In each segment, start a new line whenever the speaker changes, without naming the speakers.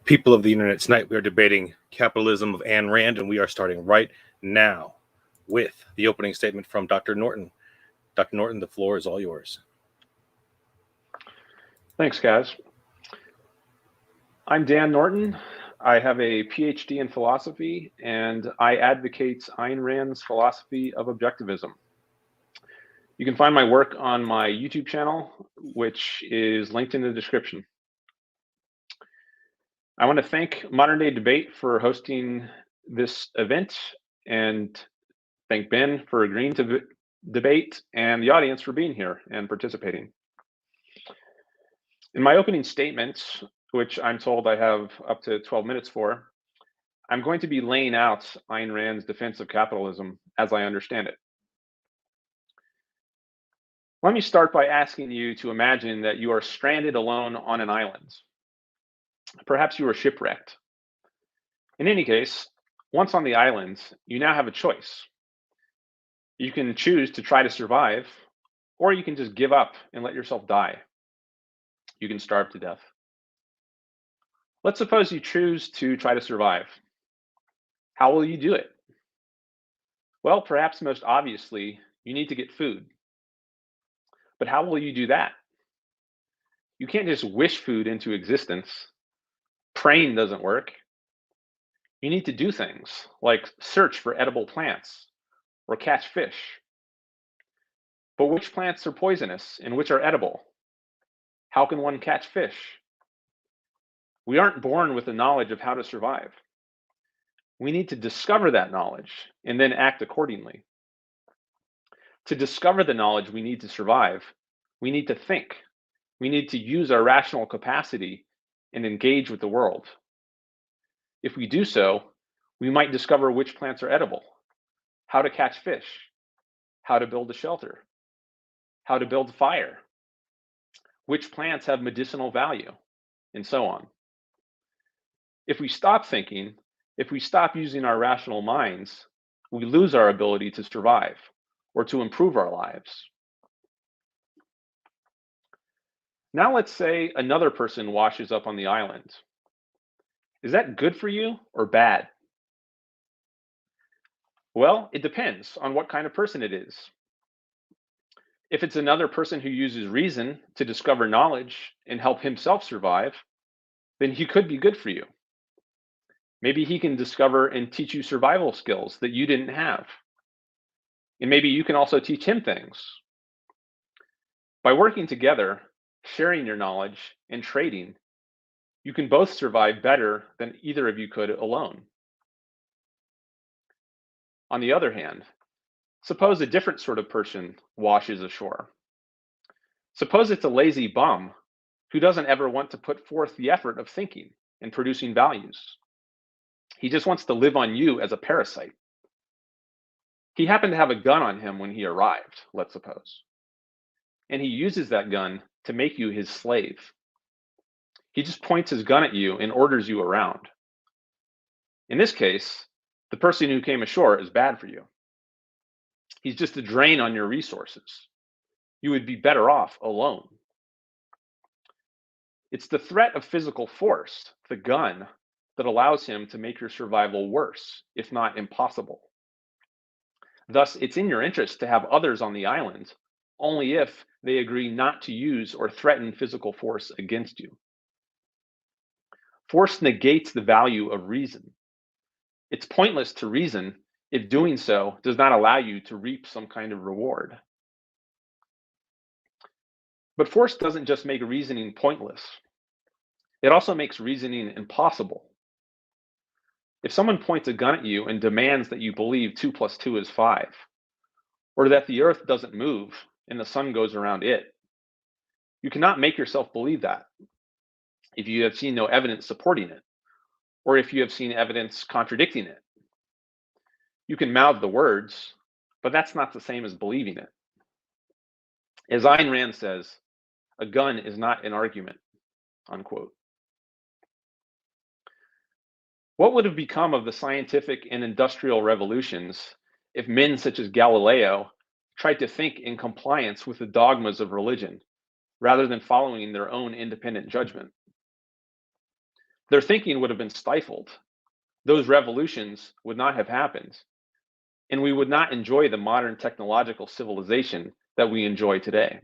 People of the internet, tonight we are debating Capitalism of Ayn Rand, and we are starting right now with the opening statement from Dr. Norton. Dr. Norton, the floor is all yours.
Thanks, guys. I'm Dan Norton. I have a PhD in philosophy, and I advocate Ayn Rand's philosophy of objectivism. You can find my work on my YouTube channel, which is linked in the description. I want to thank Modern Day Debate for hosting this event, and thank Ben for agreeing to debate, and the audience for being here and participating. In my opening statement, which I'm told I have up to 12 minutes for, I'm going to be laying out Ayn Rand's defense of capitalism as I understand it. Let me start by asking you to imagine that you are stranded alone on an island. Perhaps you are shipwrecked. In any case, once on the island, you now have a choice. You can choose to try to survive, or you can just give up and let yourself die. You can starve to death. Let's suppose you choose to try to survive. How will you do it? Well, perhaps most obviously, you need to get food. But how will you do that? You can't just wish food into existence. Praying doesn't work. You need to do things like search for edible plants or catch fish. But which plants are poisonous and which are edible? How can one catch fish? We aren't born with the knowledge of how to survive. We need to discover that knowledge and then act accordingly. To discover the knowledge we need to survive, we need to think. We need to use our rational capacity and engage with the world. If we do so, we might discover which plants are edible, how to catch fish, how to build a shelter, how to build fire, which plants have medicinal value, and so on. If we stop thinking, if we stop using our rational minds, we lose our ability to survive or to improve our lives. Now let's say another person washes up on the island. Is that good for you or bad? Well, it depends on what kind of person it is. If it's another person who uses reason to discover knowledge and help himself survive, then he could be good for you. Maybe he can discover and teach you survival skills that you didn't have. And maybe you can also teach him things. By working together, sharing your knowledge, and trading, you can both survive better than either of you could alone. On the other hand, suppose a different sort of person washes ashore. Suppose it's a lazy bum who doesn't ever want to put forth the effort of thinking and producing values. He just wants to live on you as a parasite. He happened to have a gun on him when he arrived, let's suppose. And he uses that gun to make you his slave. He just points his gun at you and orders you around. In this case, the person who came ashore is bad for you. He's just a drain on your resources. You would be better off alone. It's the threat of physical force, the gun, that allows him to make your survival worse, if not impossible. Thus, it's in your interest to have others on the island, only if they agree not to use or threaten physical force against you. Force negates the value of reason. It's pointless to reason if doing so does not allow you to reap some kind of reward. But force doesn't just make reasoning pointless. It also makes reasoning impossible. If someone points a gun at you and demands that you believe 2 + 2 is 5, or that the earth doesn't move and the sun goes around it, you cannot make yourself believe that if you have seen no evidence supporting it, or if you have seen evidence contradicting it. You can mouth the words, but that's not the same as believing it. As Ayn Rand says, a gun is not an argument, unquote. What would have become of the scientific and industrial revolutions if men such as Galileo tried to think in compliance with the dogmas of religion rather than following their own independent judgment? Their thinking would have been stifled. Those revolutions would not have happened, and we would not enjoy the modern technological civilization that we enjoy today.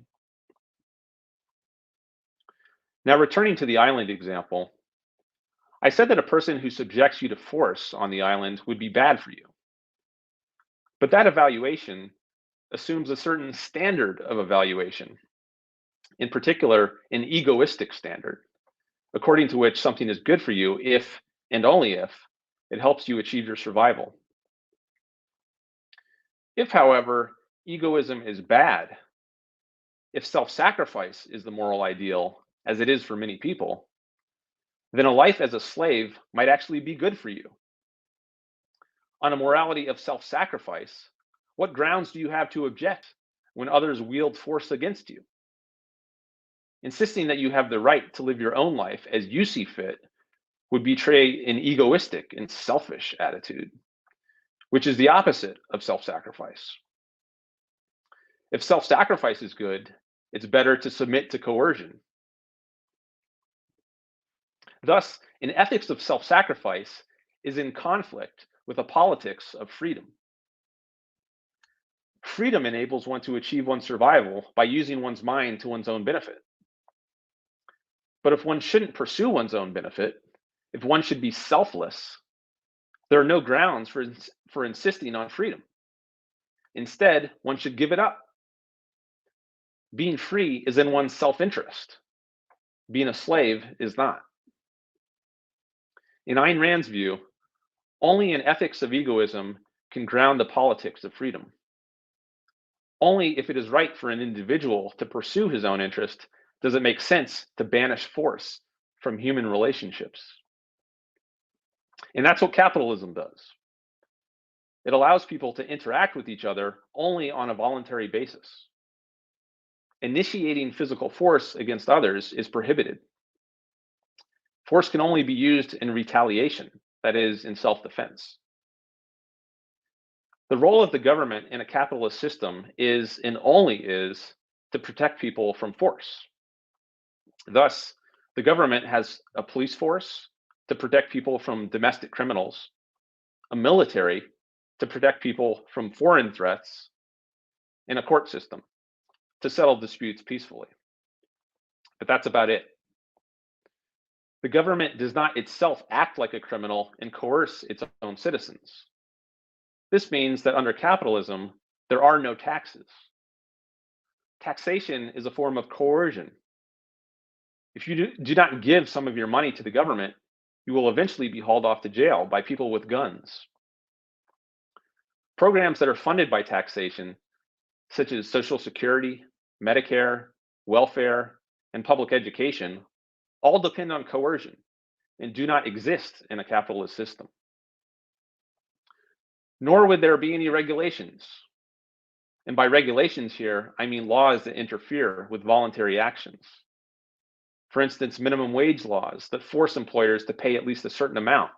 Now, returning to the island example, I said that a person who subjects you to force on the island would be bad for you. But that evaluation assumes a certain standard of evaluation, in particular, an egoistic standard, according to which something is good for you if and only if it helps you achieve your survival. If, however, egoism is bad, if self-sacrifice is the moral ideal, as it is for many people, then a life as a slave might actually be good for you. On a morality of self-sacrifice, what grounds do you have to object when others wield force against you? Insisting that you have the right to live your own life as you see fit would betray an egoistic and selfish attitude, which is the opposite of self-sacrifice. If self-sacrifice is good, it's better to submit to coercion. Thus, an ethics of self-sacrifice is in conflict with a politics of freedom. Freedom enables one to achieve one's survival by using one's mind to one's own benefit. But if one shouldn't pursue one's own benefit, if one should be selfless, there are no grounds for insisting on freedom. Instead, one should give it up. Being free is in one's self-interest. Being a slave is not. In Ayn Rand's view, only an ethics of egoism can ground the politics of freedom. Only if it is right for an individual to pursue his own interest does it make sense to banish force from human relationships. And that's what capitalism does. It allows people to interact with each other only on a voluntary basis. Initiating physical force against others is prohibited. Force can only be used in retaliation, that is, in self-defense. The role of the government in a capitalist system is, and only is, to protect people from force. Thus, the government has a police force to protect people from domestic criminals, a military to protect people from foreign threats, and a court system to settle disputes peacefully. But that's about it. The government does not itself act like a criminal and coerce its own citizens. This means that under capitalism, there are no taxes. Taxation is a form of coercion. If you do not give some of your money to the government, you will eventually be hauled off to jail by people with guns. Programs that are funded by taxation, such as Social Security, Medicare, welfare, and public education, all depend on coercion and do not exist in a capitalist system. Nor would there be any regulations. And by regulations here, I mean laws that interfere with voluntary actions. For instance, minimum wage laws that force employers to pay at least a certain amount,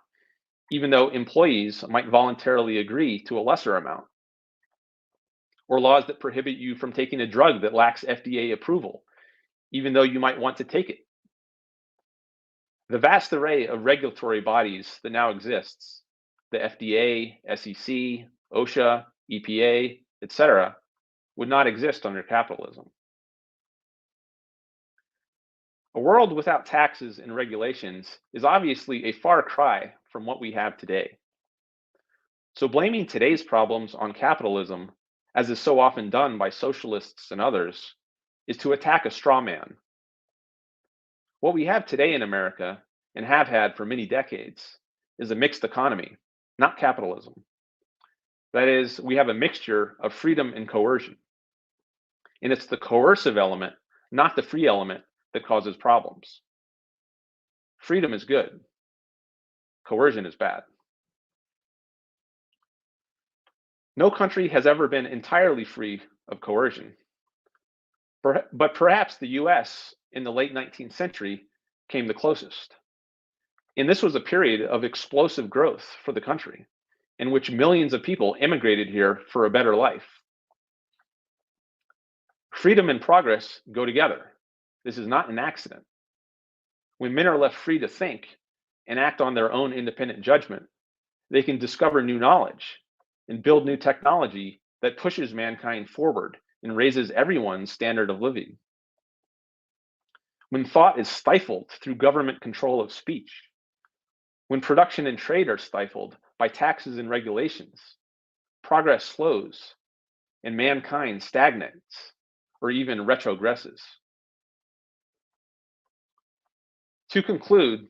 even though employees might voluntarily agree to a lesser amount. Or laws that prohibit you from taking a drug that lacks FDA approval, even though you might want to take it. The vast array of regulatory bodies that now exists, the FDA, SEC, OSHA, EPA, etc., would not exist under capitalism. A world without taxes and regulations is obviously a far cry from what we have today. So blaming today's problems on capitalism, as is so often done by socialists and others, is to attack a straw man. What we have today in America, and have had for many decades, is a mixed economy, not capitalism. That is, we have a mixture of freedom and coercion. And it's the coercive element, not the free element, that causes problems. Freedom is good. Coercion is bad. No country has ever been entirely free of coercion. But perhaps the US in the late 19th century came the closest. And this was a period of explosive growth for the country, in which millions of people immigrated here for a better life. Freedom and progress go together. This is not an accident. When men are left free to think and act on their own independent judgment, they can discover new knowledge and build new technology that pushes mankind forward and raises everyone's standard of living. When thought is stifled through government control of speech, when production and trade are stifled by taxes and regulations, progress slows and mankind stagnates or even retrogresses. To conclude,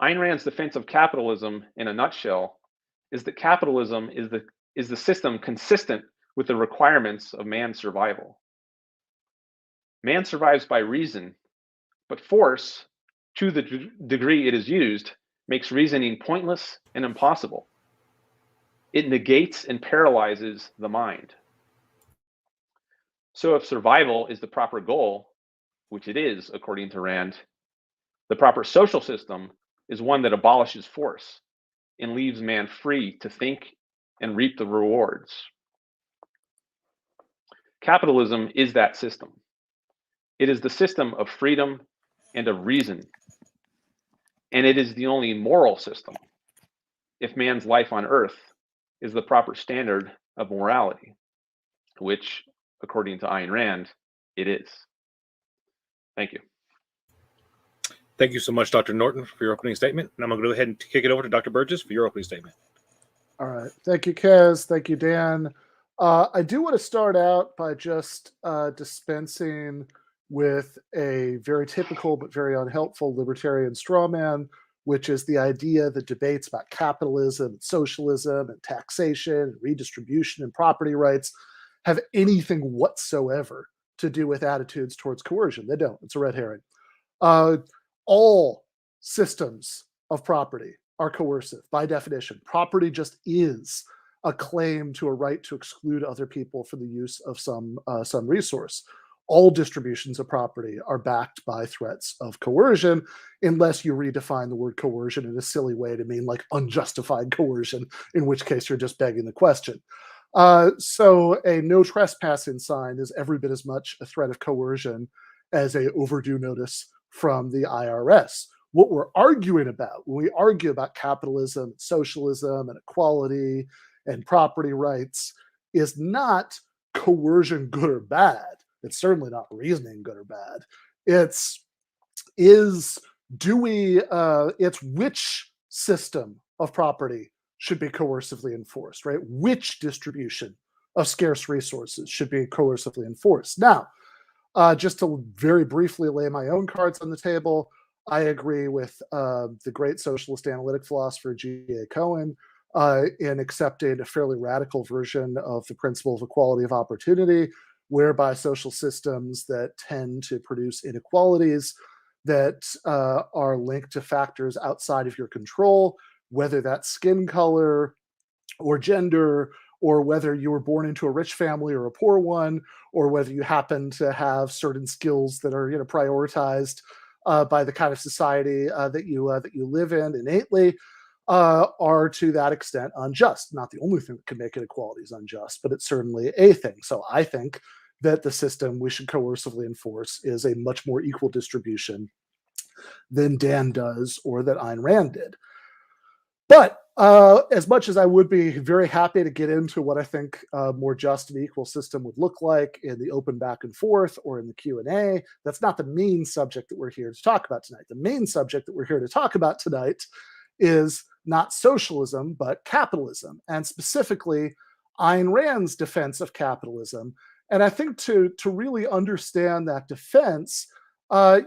Ayn Rand's defense of capitalism in a nutshell is that capitalism is the system consistent with the requirements of man's survival. Man survives by reason, but force, to the degree it is used, makes reasoning pointless and impossible. It negates and paralyzes the mind. So if survival is the proper goal, which it is according to Rand, the proper social system is one that abolishes force and leaves man free to think and reap the rewards. Capitalism is that system. It is the system of freedom and of reason, and it is the only moral system if man's life on earth is the proper standard of morality, which, according to Ayn Rand, it is. Thank you.
Thank you so much, Dr. Norton, for your opening statement. And I'm going to go ahead and kick it over to Dr. Burgis for your opening statement.
All right. Thank you, Kez. Thank you, Dan. I do want to start out by just dispensing with a very typical but very unhelpful libertarian straw man, which is the idea that debates about capitalism and socialism and taxation and redistribution and property rights have anything whatsoever to do with attitudes towards coercion. They don't. It's a red herring. All systems of property are coercive by definition. Property just is a claim to a right to exclude other people for the use of some resource. All distributions of property are backed by threats of coercion, unless you redefine the word coercion in a silly way to mean like unjustified coercion, in which case you're just begging the question. So a no trespassing sign is every bit as much a threat of coercion as a overdue notice from the IRS. What we're arguing about when we argue about capitalism, socialism, and equality and property rights is not coercion good or bad. It's certainly not reasoning good or bad. It's which system of property should be coercively enforced, right? Which distribution of scarce resources should be coercively enforced? Now, just to very briefly lay my own cards on the table, I agree with the great socialist analytic philosopher G.A. Callin in accepting a fairly radical version of the principle of equality of opportunity, whereby social systems that tend to produce inequalities that are linked to factors outside of your control, whether that's skin color or gender, or whether you were born into a rich family or a poor one, or whether you happen to have certain skills that are prioritized by the kind of society that you live in innately, are to that extent unjust. Not the only thing that can make inequalities unjust, but it's certainly a thing. So I think that the system we should coercively enforce is a much more equal distribution than Dan does or that Ayn Rand did. But as much as I would be very happy to get into what I think a more just and equal system would look like in the open back and forth or in the Q&A, that's not the main subject that we're here to talk about tonight. The main subject that we're here to talk about tonight is not socialism, but capitalism, and specifically Ayn Rand's defense of capitalism. And I think to really understand that defense,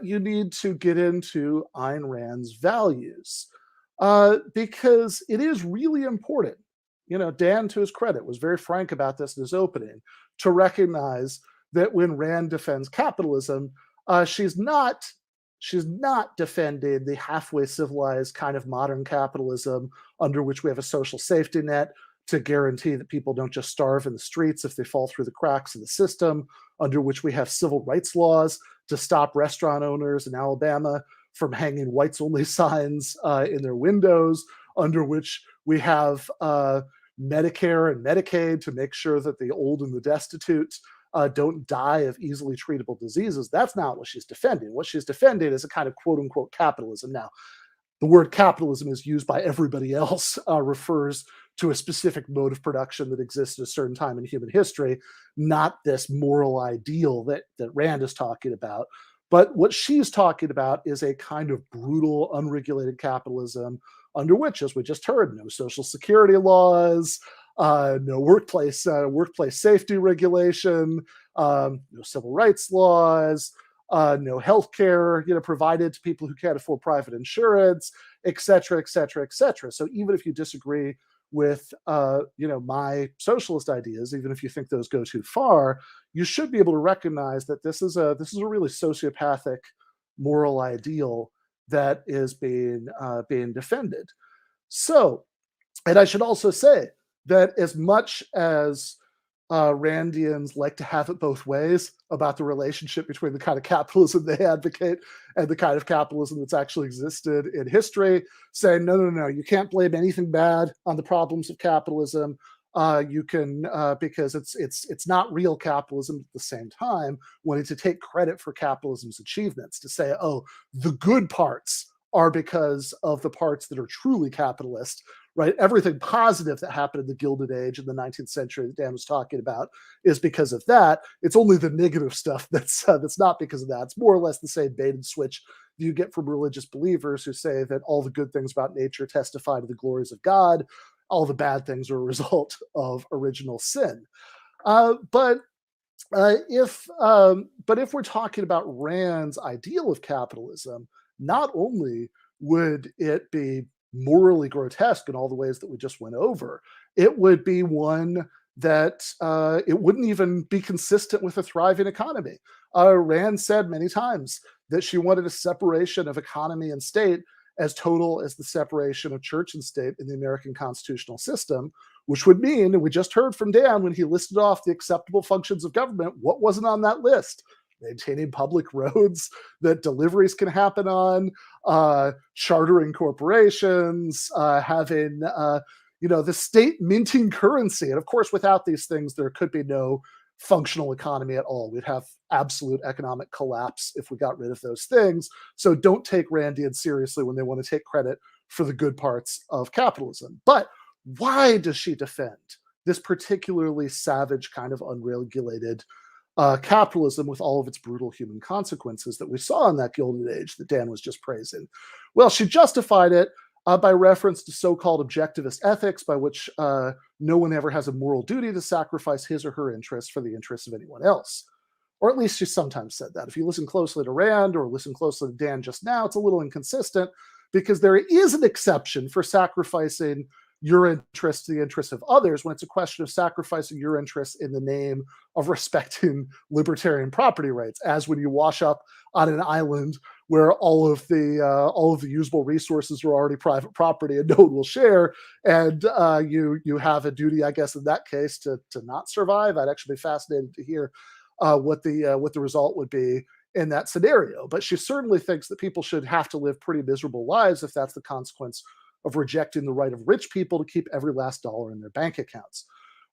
you need to get into Ayn Rand's values. Because it is really important, Dan, to his credit, was very frank about this in his opening, to recognize that when Rand defends capitalism, she's not defending the halfway civilized kind of modern capitalism under which we have a social safety net to guarantee that people don't just starve in the streets if they fall through the cracks of the system, under which we have civil rights laws to stop restaurant owners in Alabama from hanging whites only signs in their windows, under which we have Medicare and Medicaid to make sure that the old and the destitute don't die of easily treatable diseases. That's not what she's defending. What she's defending is a kind of quote unquote capitalism. Now, the word capitalism is used by everybody else refers to a specific mode of production that exists at a certain time in human history, not this moral ideal that Rand is talking about. But what she's talking about is a kind of brutal, unregulated capitalism under which, as we just heard, no social security laws, no workplace safety regulation, no civil rights laws, no health care, provided to people who can't afford private insurance, et cetera, et cetera, et cetera. So even if you disagree with, my socialist ideas, even if you think those go too far, you should be able to recognize that this is a really sociopathic moral ideal that is being defended. So, and I should also say that as much as Randians like to have it both ways about the relationship between the kind of capitalism they advocate and the kind of capitalism that's actually existed in history, saying, no, you can't blame anything bad on the problems of capitalism. You can, because it's not real capitalism at the same time, wanting to take credit for capitalism's achievements, to say, oh, the good parts are because of the parts that are truly capitalist, right? Everything positive that happened in the Gilded Age in the 19th century that Dan was talking about is because of that. It's only the negative stuff that's not because of that. It's more or less the same bait and switch you get from religious believers who say that all the good things about nature testify to the glories of God. All the bad things are a result of original sin. But if we're talking about Rand's ideal of capitalism, not only would it be morally grotesque in all the ways that we just went over, it would be one that it wouldn't even be consistent with a thriving economy. Rand said many times that she wanted a separation of economy and state as total as the separation of church and state in the American constitutional system, which would mean, and we just heard from Dan when he listed off the acceptable functions of government, what wasn't on that list? Maintaining public roads that deliveries can happen on, chartering corporations, having, the state minting currency. And of course, without these things, there could be no functional economy at all. We'd have absolute economic collapse if we got rid of those things. So don't take Randians seriously when they want to take credit for the good parts of capitalism. But why does she defend this particularly savage kind of unregulated capitalism with all of its brutal human consequences that we saw in that Gilded Age that Dan was just praising? Well, she justified it by reference to so-called objectivist ethics, by which no one ever has a moral duty to sacrifice his or her interests for the interests of anyone else. Or at least she sometimes said that. If you listen closely to Rand or listen closely to Dan just now, it's a little inconsistent, because there is an exception for sacrificing your interests to the interests of others when it's a question of sacrificing your interests in the name of respecting libertarian property rights, as when you wash up on an island where all of the usable resources are already private property and no one will share, and you have a duty, I guess, in that case to not survive. I'd actually be fascinated to hear what the result would be in that scenario. But she certainly thinks that people should have to live pretty miserable lives if that's the consequence of rejecting the right of rich people to keep every last dollar in their bank accounts.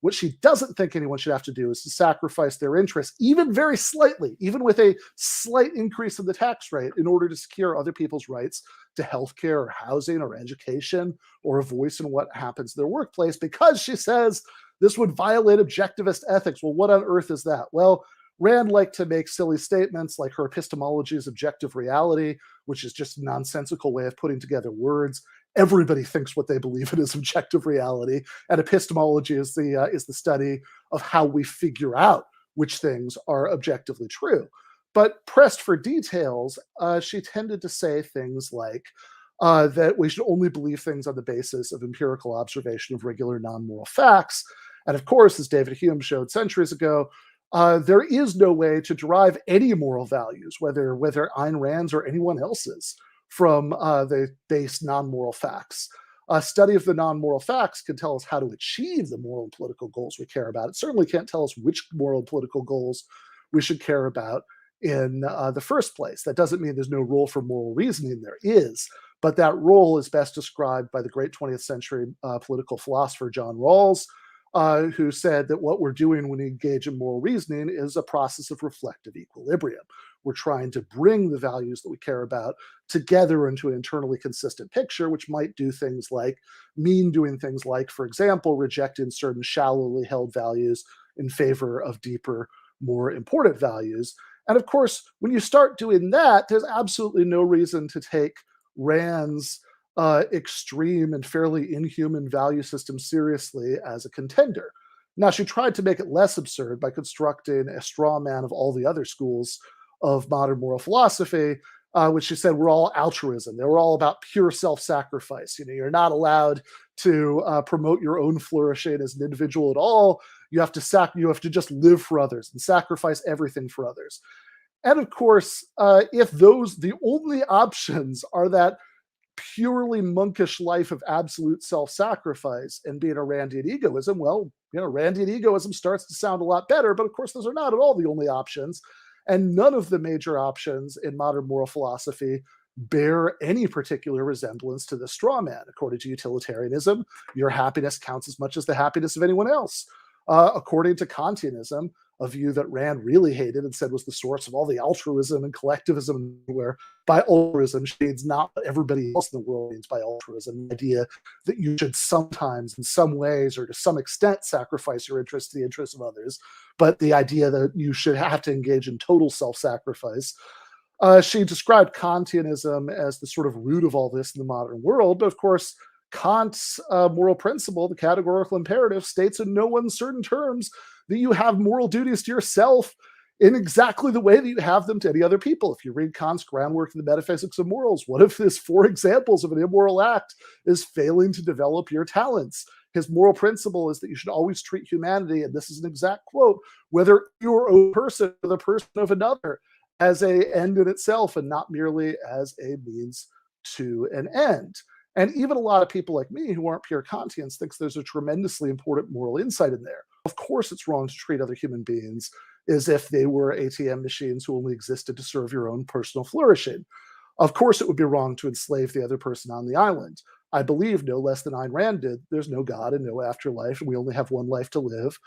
What she doesn't think anyone should have to do is to sacrifice their interests, even very slightly, even with a slight increase in the tax rate, in order to secure other people's rights to healthcare or housing or education or a voice in what happens in their workplace, because she says this would violate objectivist ethics. Well, what on earth is that? Well, Rand liked to make silly statements like her epistemology is objective reality, which is just a nonsensical way of putting together words. Everybody thinks what they believe in is objective reality, and epistemology is the study of how we figure out which things are objectively true. But pressed for details, she tended to say things like that we should only believe things on the basis of empirical observation of regular non-moral facts. And of course, as David Hume showed centuries ago, there is no way to derive any moral values, whether Ayn Rand's or anyone else's, from the base non-moral facts. A study of the non-moral facts can tell us how to achieve the moral and political goals we care about. It certainly can't tell us which moral and political goals we should care about in the first place. That doesn't mean there's no role for moral reasoning. There is, but that role is best described by the great 20th century political philosopher John Rawls, who said that what we're doing when we engage in moral reasoning is a process of reflective equilibrium. we're trying to bring the values that we care about together into an internally consistent picture, which might do things like doing things like, for example, rejecting certain shallowly held values in favor of deeper, more important values. And of course, when you start doing that, there's absolutely no reason to take Rand's extreme and fairly inhuman value system seriously as a contender. Now, she tried to make it less absurd by constructing a straw man of all the other schools of modern moral philosophy, which she said were all altruism. They were all about pure self-sacrifice. You know, you're not allowed to promote your own flourishing as an individual at all. You have to just live for others and sacrifice everything for others. And of course, if the only options are that purely monkish life of absolute self-sacrifice and being a Randian egoism, well, you know, Randian egoism starts to sound a lot better, but of course those are not at all the only options. And none of the major options in modern moral philosophy bear any particular resemblance to the straw man. According to utilitarianism, your happiness counts as much as the happiness of anyone else. According to Kantianism, a view that Rand really hated and said was the source of all the altruism and collectivism, where by altruism she means not what everybody else in the world means by altruism, the idea that you should sometimes, in some ways, or to some extent, sacrifice your interests to the interests of others, but the idea that you should have to engage in total self-sacrifice. She described Kantianism as the sort of root of all this in the modern world, but of course, Kant's moral principle, the categorical imperative, states in no uncertain terms that you have moral duties to yourself in exactly the way that you have them to any other people. If you read Kant's groundwork in the metaphysics of morals, one of his 4 examples of an immoral act is failing to develop your talents. His moral principle is that you should always treat humanity, and this is an exact quote, whether your own person or the person of another, as an end in itself and not merely as a means to an end. And even a lot of people like me who aren't pure Kantians thinks there's a tremendously important moral insight in there. Of course, it's wrong to treat other human beings as if they were ATM machines who only existed to serve your own personal flourishing. Of course, it would be wrong to enslave the other person on the island. I believe, no less than Ayn Rand did, there's no God and no afterlife, and we only have one life to live.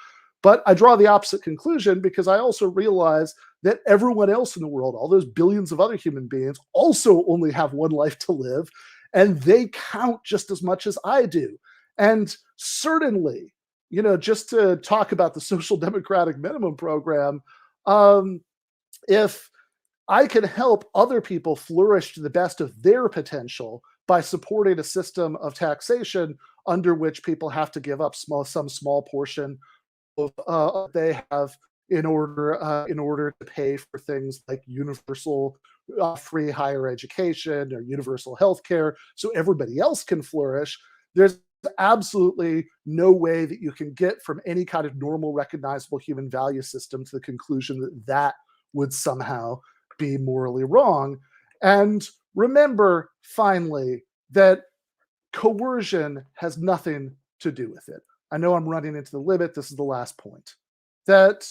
But I draw the opposite conclusion because I also realize that everyone else in the world, all those billions of other human beings, also only have one life to live, and they count just as much as I do. And certainly, you know, just to talk about the social democratic minimum program, if I can help other people flourish to the best of their potential by supporting a system of taxation under which people have to give up some small portion of they have in order to pay for things like universal free higher education or universal health care so everybody else can flourish, there's absolutely no way that you can get from any kind of normal recognizable human value system to the conclusion that that would somehow be morally wrong. And remember, finally, that coercion has nothing to do with it. I know I'm running into the limit. This is the last point. That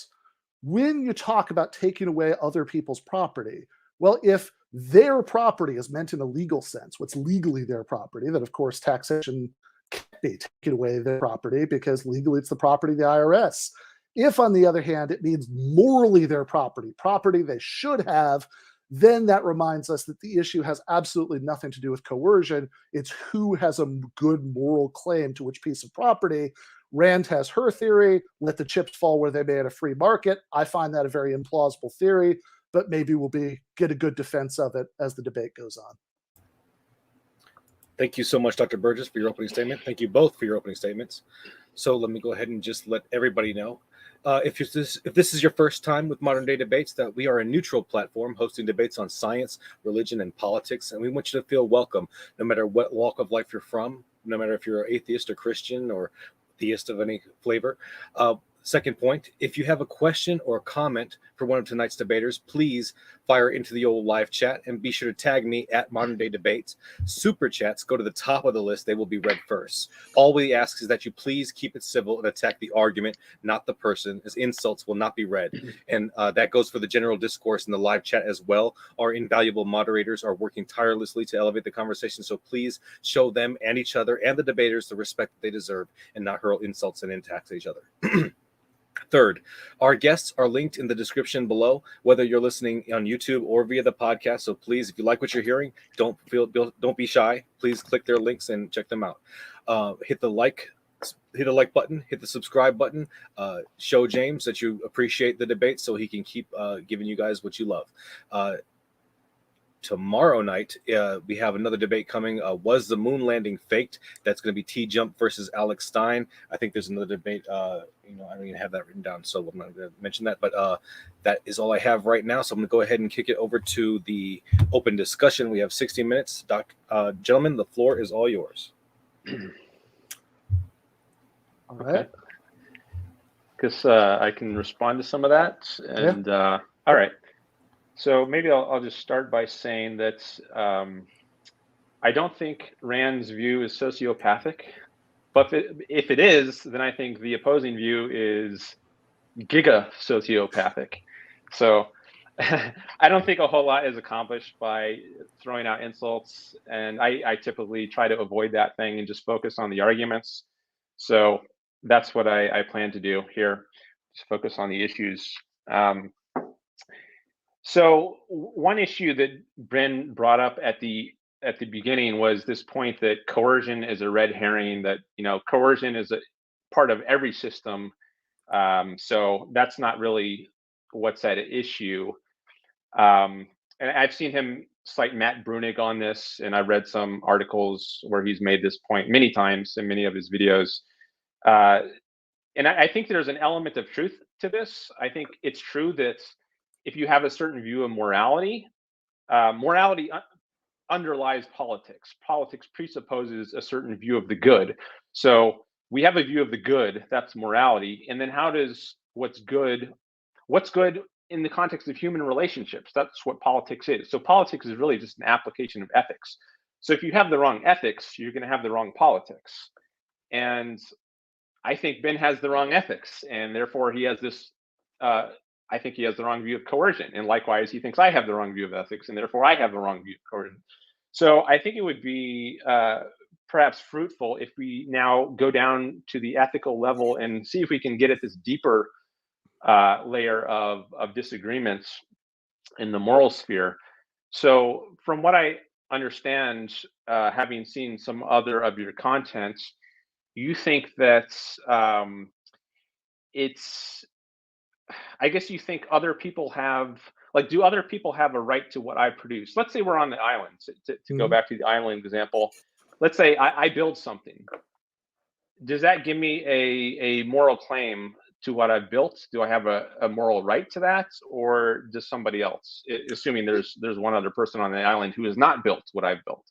when you talk about taking away other people's property, well, if their property is meant in a legal sense, what's legally their property, then of course taxation can't be taking away their property because legally it's the property of the IRS. If, on the other hand, it means morally their property they should have, then that reminds us that the issue has absolutely nothing to do with coercion. It's who has a good moral claim to which piece of property. Rand has her theory, let the chips fall where they may in a free market. I find that a very implausible theory, but maybe we'll get a good defense of it as the debate goes on.
Thank you so much, Dr. Burgis, for your opening statement. Thank you both for your opening statements. So let me go ahead and just let everybody know. If this is your first time with Modern Day Debates, that we are a neutral platform hosting debates on science, religion, and politics, and we want you to feel welcome no matter what walk of life you're from, no matter if you're an atheist or Christian or theist of any flavor. Second point, if you have a question or a comment for one of tonight's debaters, please fire into the old live chat and be sure to tag me at Modern Day Debates. Super chats go to the top of the list. They will be read first. All we ask is that you please keep it civil and attack the argument, not the person, as insults will not be read. And that goes for the general discourse in the live chat as well. Our invaluable moderators are working tirelessly to elevate the conversation, so please show them and each other and the debaters the respect that they deserve and not hurl insults and attacks at each other. Third, our guests are linked in the description below, whether you're listening on YouTube or via the podcast. So please, if you like what you're hearing, don't be shy. Please click their links and check them out. Hit the like button, hit the subscribe button. Show James that you appreciate the debate, so he can keep giving you guys what you love. Tomorrow night, we have another debate coming. Was the moon landing faked? That's going to be T-Jump versus Alex Stein. I think there's another debate. I don't even have that written down, so I'm not going to mention that. But that is all I have right now. So I'm going to go ahead and kick it over to the open discussion. We have 60 minutes. Gentlemen, the floor is all yours.
All right.
Because I can respond to some of that. And all right. So maybe I'll just start by saying that I don't think Rand's view is sociopathic, but if it is, then I think the opposing view is giga sociopathic. So I don't think a whole lot is accomplished by throwing out insults, and I typically try to avoid that thing and just focus on the arguments. So that's what I plan to do here, just focus on the issues. So one issue that Bryn brought up at the beginning was this point that coercion is a red herring, that coercion is a part of every system. So that's not really what's at issue. And I've seen him cite Matt Brunig on this, and I've read some articles where he's made this point many times in many of his videos. And I think there's an element of truth to this. I think it's true that if you have a certain view of morality, morality underlies politics. Politics presupposes a certain view of the good. So we have a view of the good, that's morality. And then how does what's good in the context of human relationships? That's what politics is. So politics is really just an application of ethics. So if you have the wrong ethics, you're going to have the wrong politics. And I think Ben has the wrong ethics, and therefore he has this I think he has the wrong view of coercion. And likewise, he thinks I have the wrong view of ethics, and therefore I have the wrong view of coercion. So I think it would be perhaps fruitful if we now go down to the ethical level and see if we can get at this deeper layer of disagreements in the moral sphere. So from what I understand, having seen some other of your content, you think that I guess you think other people have, do other people have a right to what I produce? Let's say we're on the island, to go back to the island example. Let's say I build something. Does that give me a moral claim to what I've built? Do I have a moral right to that, or does somebody else, assuming there's one other person on the island who has not built what I've built?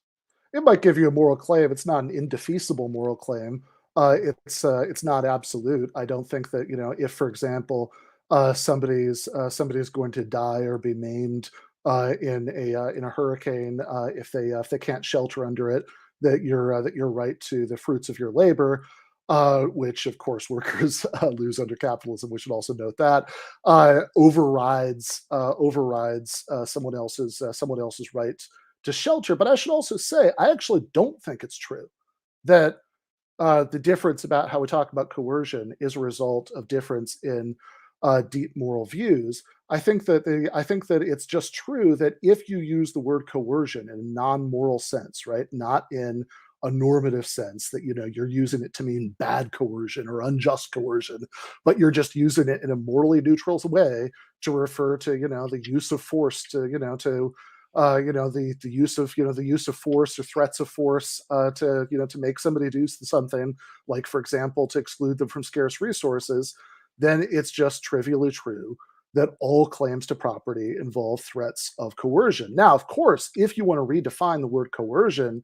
It might give you a moral claim. It's not an indefeasible moral claim. It's not absolute. I don't think that, if, for example, somebody's going to die or be maimed in a hurricane, if they can't shelter under it, that your right to the fruits of your labor, which of course workers lose under capitalism, we should also note that, overrides someone else's right to shelter. But I should also say, I actually don't think it's true that the difference about how we talk about coercion is a result of difference in deep moral views. I think that it's just true that if you use the word coercion in a non-moral sense, right, not in a normative sense that you're using it to mean bad coercion or unjust coercion, but you're just using it in a morally neutral way to refer to the use of force to the use of force or threats of force to make somebody do something, like, for example, to exclude them from scarce resources, then it's just trivially true that all claims to property involve threats of coercion. Now, of course, if you want to redefine the word coercion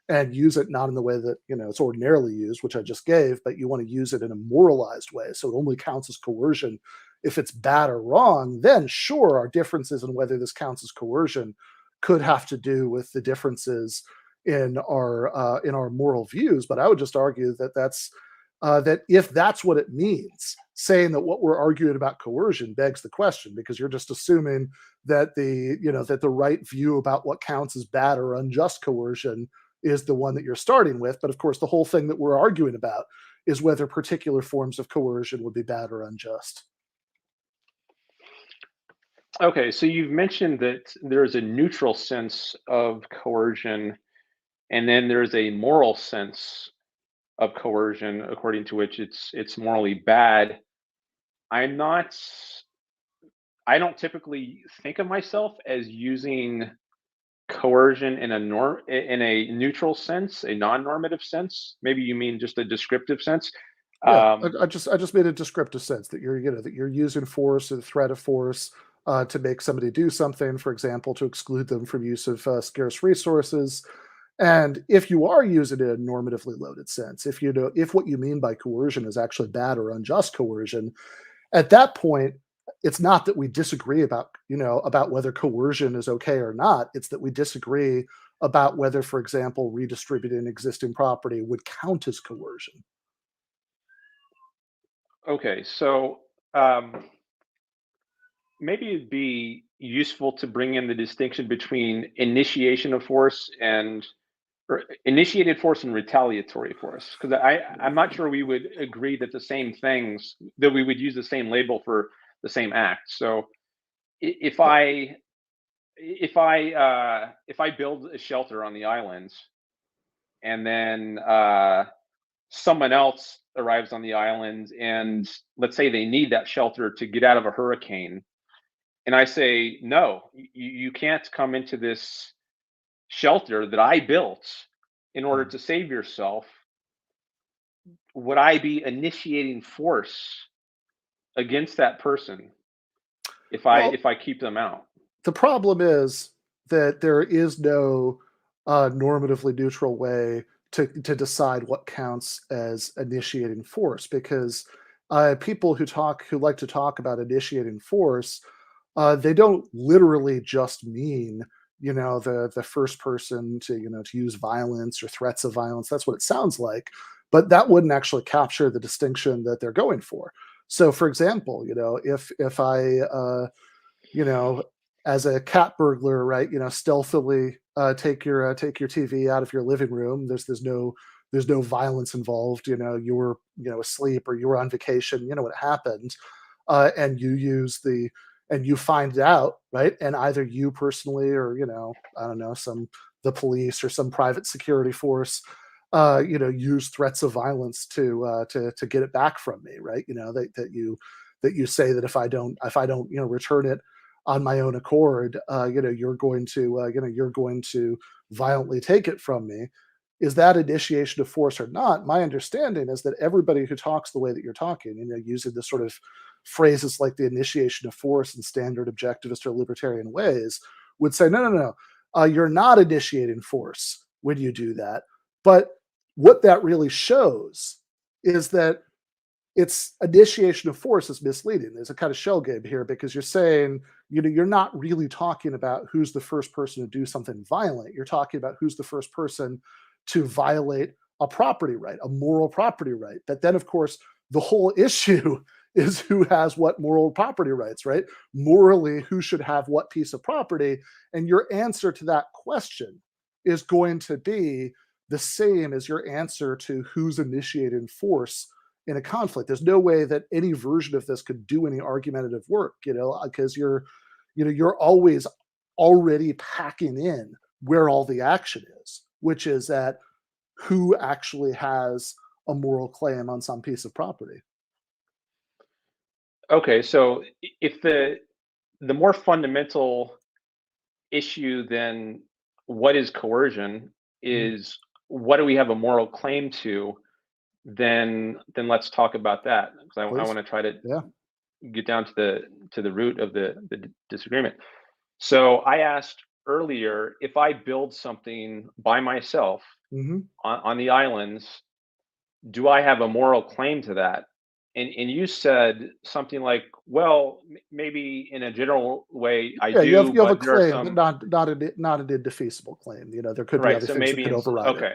and use it not in the way that it's ordinarily used, which I just gave, but you want to use it in a moralized way, so it only counts as coercion if it's bad or wrong, then sure, our differences in whether this counts as coercion could have to do with the differences in our moral views. But I would just argue that that if that's what it means, saying that what we're arguing about coercion begs the question, because you're just assuming that the right view about what counts as bad or unjust coercion is the one that you're starting with. But of course, the whole thing that we're arguing about is whether particular forms of coercion would be bad or unjust.
Okay, so you've mentioned that there's a neutral sense of coercion, and then there's a moral sense of coercion, according to which it's morally bad. I'm not. I don't typically think of myself as using coercion in a neutral sense, a non-normative sense. Maybe you mean just a descriptive sense.
Yeah,
Um,
I just made a descriptive sense that you're using force or the threat of force to make somebody do something, for example, to exclude them from use of scarce resources. And if you are using it in a normatively loaded sense, if what you mean by coercion is actually bad or unjust coercion, at that point, it's not that we disagree about whether coercion is okay or not. It's that we disagree about whether, for example, redistributing existing property would count as coercion.
okay, so um, maybe it'd be useful to bring in the distinction between initiation of force and or initiated force and retaliatory force, because I'm not sure we would agree that the same things that we would use the same label for the same act. So if I build a shelter on the islands and then someone else arrives on the island and let's say they need that shelter to get out of a hurricane, and I say no, you can't come into this shelter that I built in order to save yourself, would I be initiating force against that person
Well,
if I keep them out?
the problem is that there is no normatively neutral way to decide what counts as initiating force, because people who like to talk about initiating force, they don't literally just mean the first person to use violence or threats of violence. That's what it sounds like, but that wouldn't actually capture the distinction that they're going for. So, for example, if I you know, as a cat burglar, right? Stealthily take your TV out of your living room. There's no violence involved. You were asleep or you were on vacation. You know what happened, and you find out, right? And either you personally or I don't know, the police or some private security force use threats of violence to get it back from me, right? That you say that if I don't return it on my own accord, you're going to violently take it from me. Is that initiation of force or not? My understanding is that everybody who talks the way that you're talking, using the sort of phrases like the initiation of force in standard objectivist or libertarian ways, would say, no, no, no, you're not initiating force when you do that. But what that really shows is that its initiation of force is misleading. There's a kind of shell game here because you're saying, you're not really talking about who's the first person to do something violent. You're talking about who's the first person to violate a property right, a moral property right. But then, of course, the whole issue is who has what moral property rights, right? Morally, who should have what piece of property? And your answer to that question is going to be the same as your answer to who's initiating force in a conflict. There's no way that any version of this could do any argumentative work, because you're always already packing in where all the action is, which is that who actually has a moral claim on some piece of property.
Okay, so if the more fundamental issue than what is coercion is what do we have a moral claim to, then let's talk about that, because I want to try to get down to the root of the disagreement. So I asked earlier, if I build something by myself on the islands, do I have a moral claim to that? And you said something like, well, maybe in a general way I do.
You have a
but there are
claim,
some,
but not an indefeasible claim. There could be
right.
other
So
things that
maybe
could override it.
okay.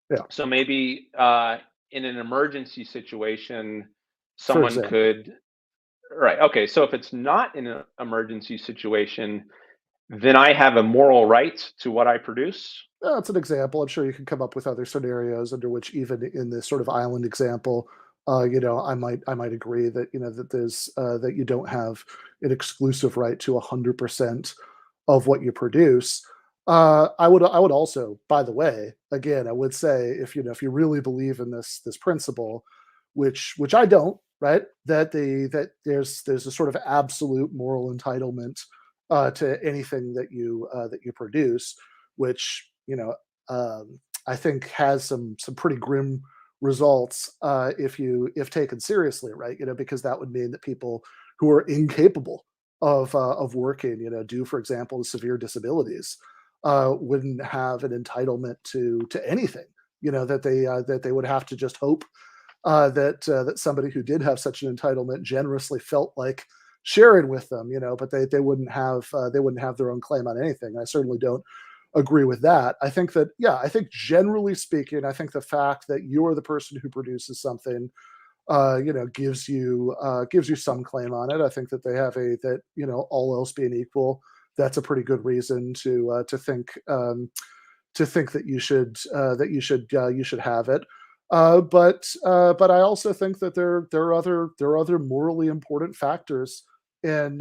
Yeah.
So maybe in an emergency situation,
For
someone
example.
could. Right. Okay. So if it's not in an emergency situation, then I have a moral right to what I produce.
That's an example. I'm sure you can come up with other scenarios under which, even in this sort of island example, I might agree that that there's that you don't have an exclusive right to 100% of what you produce. I would also, by the way, again, I would say, if you really believe in this principle, which I don't, right? That there's a sort of absolute moral entitlement to anything that you produce, which I think has some pretty grim results if taken seriously, right? Because that would mean that people who are incapable of working, due, for example, to severe disabilities, wouldn't have an entitlement to anything. That they would have to just hope that somebody who did have such an entitlement generously felt like sharing with them, but they wouldn't have their own claim on anything. I certainly don't agree with that. I think that, yeah, I think generally speaking, I think the fact that you're the person who produces something, gives you some claim on it. I think that they have all else being equal, that's a pretty good reason to think that you should have it. But I also think that there are other morally important factors in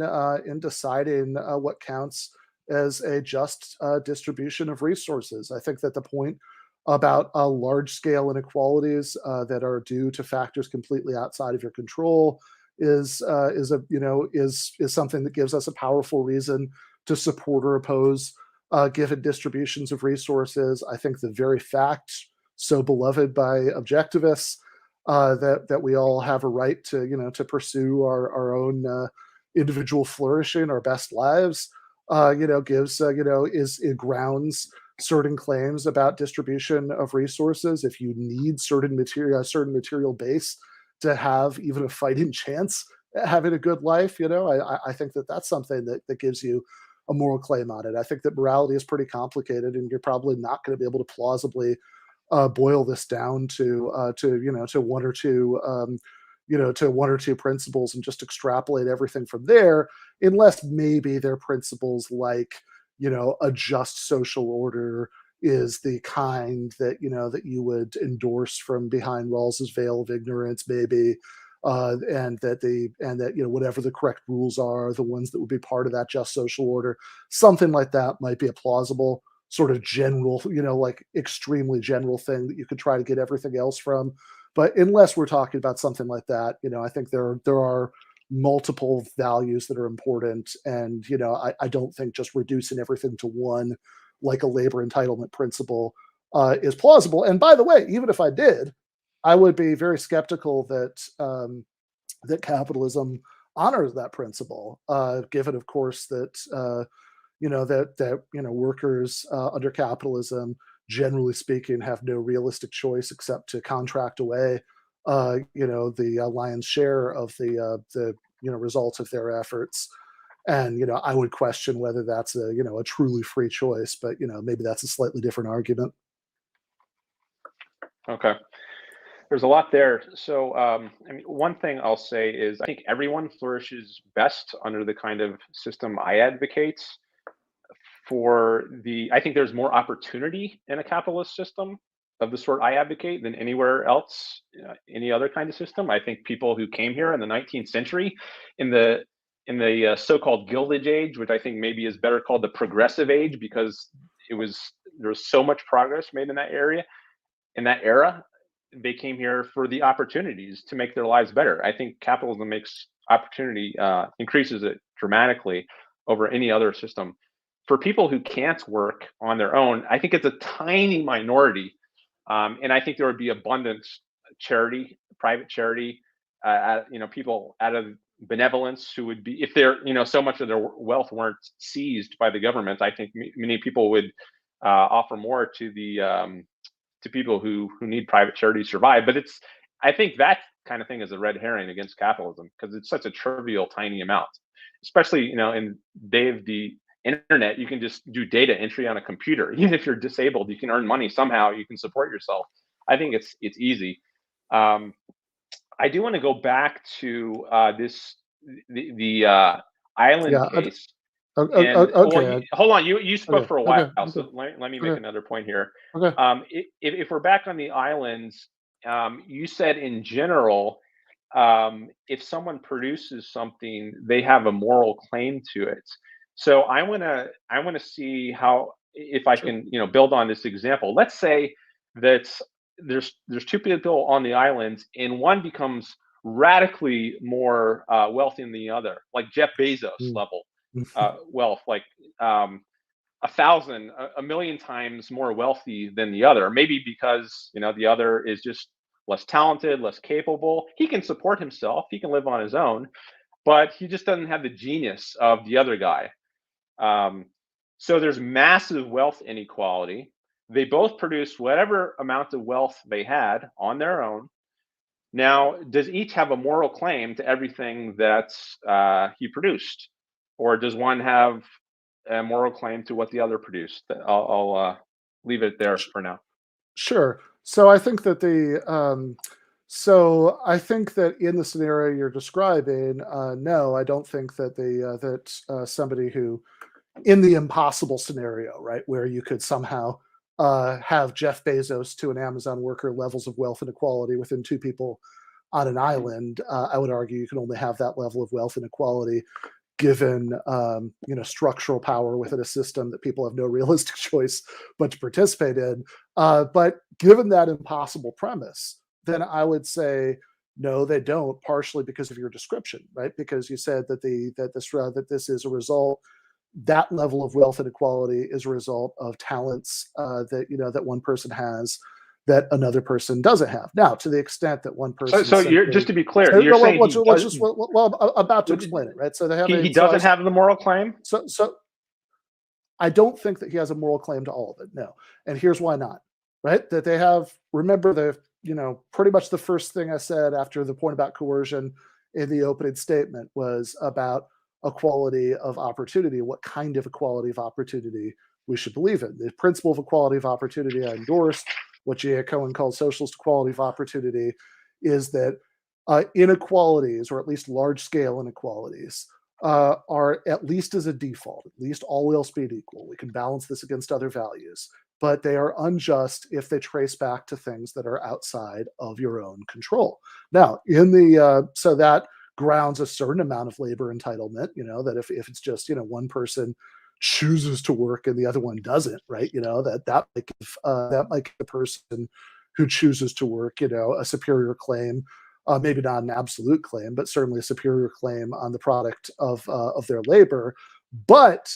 deciding what counts as a just distribution of resources. I think that the point about large scale inequalities that are due to factors completely outside of your control is something that gives us a powerful reason to support or oppose given distributions of resources. I think the very fact, so beloved by objectivists, that we all have a right to pursue our own individual flourishing, our best lives, gives it grounds certain claims about distribution of resources. If you need a certain material base to have even a fighting chance at having a good life, I think that that's something that gives you a moral claim on it. I think that morality is pretty complicated, and you're probably not going to be able to plausibly boil this down to one or two to one or two principles and just extrapolate everything from there, unless maybe they're principles like a just social order is the kind that you would endorse from behind Rawls's veil of ignorance, maybe, and that whatever the correct rules are, the ones that would be part of that just social order, something like that might be a plausible sort of general, like extremely general thing that you could try to get everything else from. But unless we're talking about something like that, I think there are multiple values that are important, and I don't think just reducing everything to one, like a labor entitlement principle, is plausible. And by the way, even if I did, I would be very skeptical that capitalism honors that principle, given, of course, that workers under capitalism, generally speaking, have no realistic choice except to contract away the lion's share of the results of their efforts. And I would question whether that's a truly free choice, but maybe that's a slightly different argument.
Okay. There's a lot there. So, I mean, one thing I'll say is I think everyone flourishes best under the kind of system I advocate. I think there's more opportunity in a capitalist system of the sort I advocate than anywhere else, any other kind of system. I think people who came here in the 19th century, in the so-called Gilded Age, which I think maybe is better called the Progressive Age, because there was so much progress made in that era. They came here for the opportunities to make their lives better. I think capitalism makes opportunity, increases it dramatically over any other system. For people who can't work on their own, I think it's a tiny minority, and I think there would be abundant charity, private charity, people out of benevolence who would be, if they're, so much of their wealth weren't seized by the government. I think many people would offer more to to people who need private charity to survive. But I think that kind of thing is a red herring against capitalism, because it's such a trivial, tiny amount. Especially, in day of the internet, you can just do data entry on a computer. Even if you're disabled, you can earn money somehow. You can support yourself. I think it's easy. I do want to go back to the island
Yeah,
case. And well,
Okay.
hold on, you spoke
Okay.
for a while,
Okay.
so let me make
Okay.
another point here.
Okay.
If we're back on the islands, you said in general, if someone produces something, they have a moral claim to it. So I wanna see how, if I
Sure.
can, build on this example. Let's say that there's two people on the islands, and one becomes radically more wealthy than the other, like Jeff Bezos
Mm.
level wealth, like um, a million times more wealthy than the other. Maybe because the other is just less talented, less capable. He can support himself. He can live on his own, but he just doesn't have the genius of the other guy. Um, so there's massive wealth inequality. They both produced whatever amount of wealth they had on their own. Now, does each have a moral claim to everything that he produced, or does one have a moral claim to what the other produced? I'll leave it there for now.
Sure. So I think that in the scenario you're describing, no, I don't think that somebody who, in the impossible scenario, right, where you could somehow have Jeff Bezos to an Amazon worker levels of wealth inequality within two people on an island, I would argue you can only have that level of wealth inequality given structural power within a system that people have no realistic choice but to participate in. But given that impossible premise, then I would say no, they don't. Partially because of your description, right? Because you said that this is a result. That level of wealth inequality is a result of talents that one person has that another person doesn't have. Now, to the extent that one person
So you're, just to be clear, you're saying
I'm about to explain it, right? So they have
he doesn't have the moral claim.
So I don't think that he has a moral claim to all of it. No, and here's why not. Right? That they have. Remember pretty much the first thing I said after the point about coercion in the opening statement was about equality of opportunity. What kind of equality of opportunity we should believe in? The principle of equality of opportunity I endorsed. What J.A. Cohen called socialist equality of opportunity is that inequalities, or at least large-scale inequalities, are, at least as a default, at least all else being equal, we can balance this against other values, but they are unjust if they trace back to things that are outside of your own control. Now, so that grounds a certain amount of labor entitlement, that if it's just, one person chooses to work and the other one doesn't, right? That might give the person who chooses to work, a superior claim, maybe not an absolute claim, but certainly a superior claim on the product of their labor. But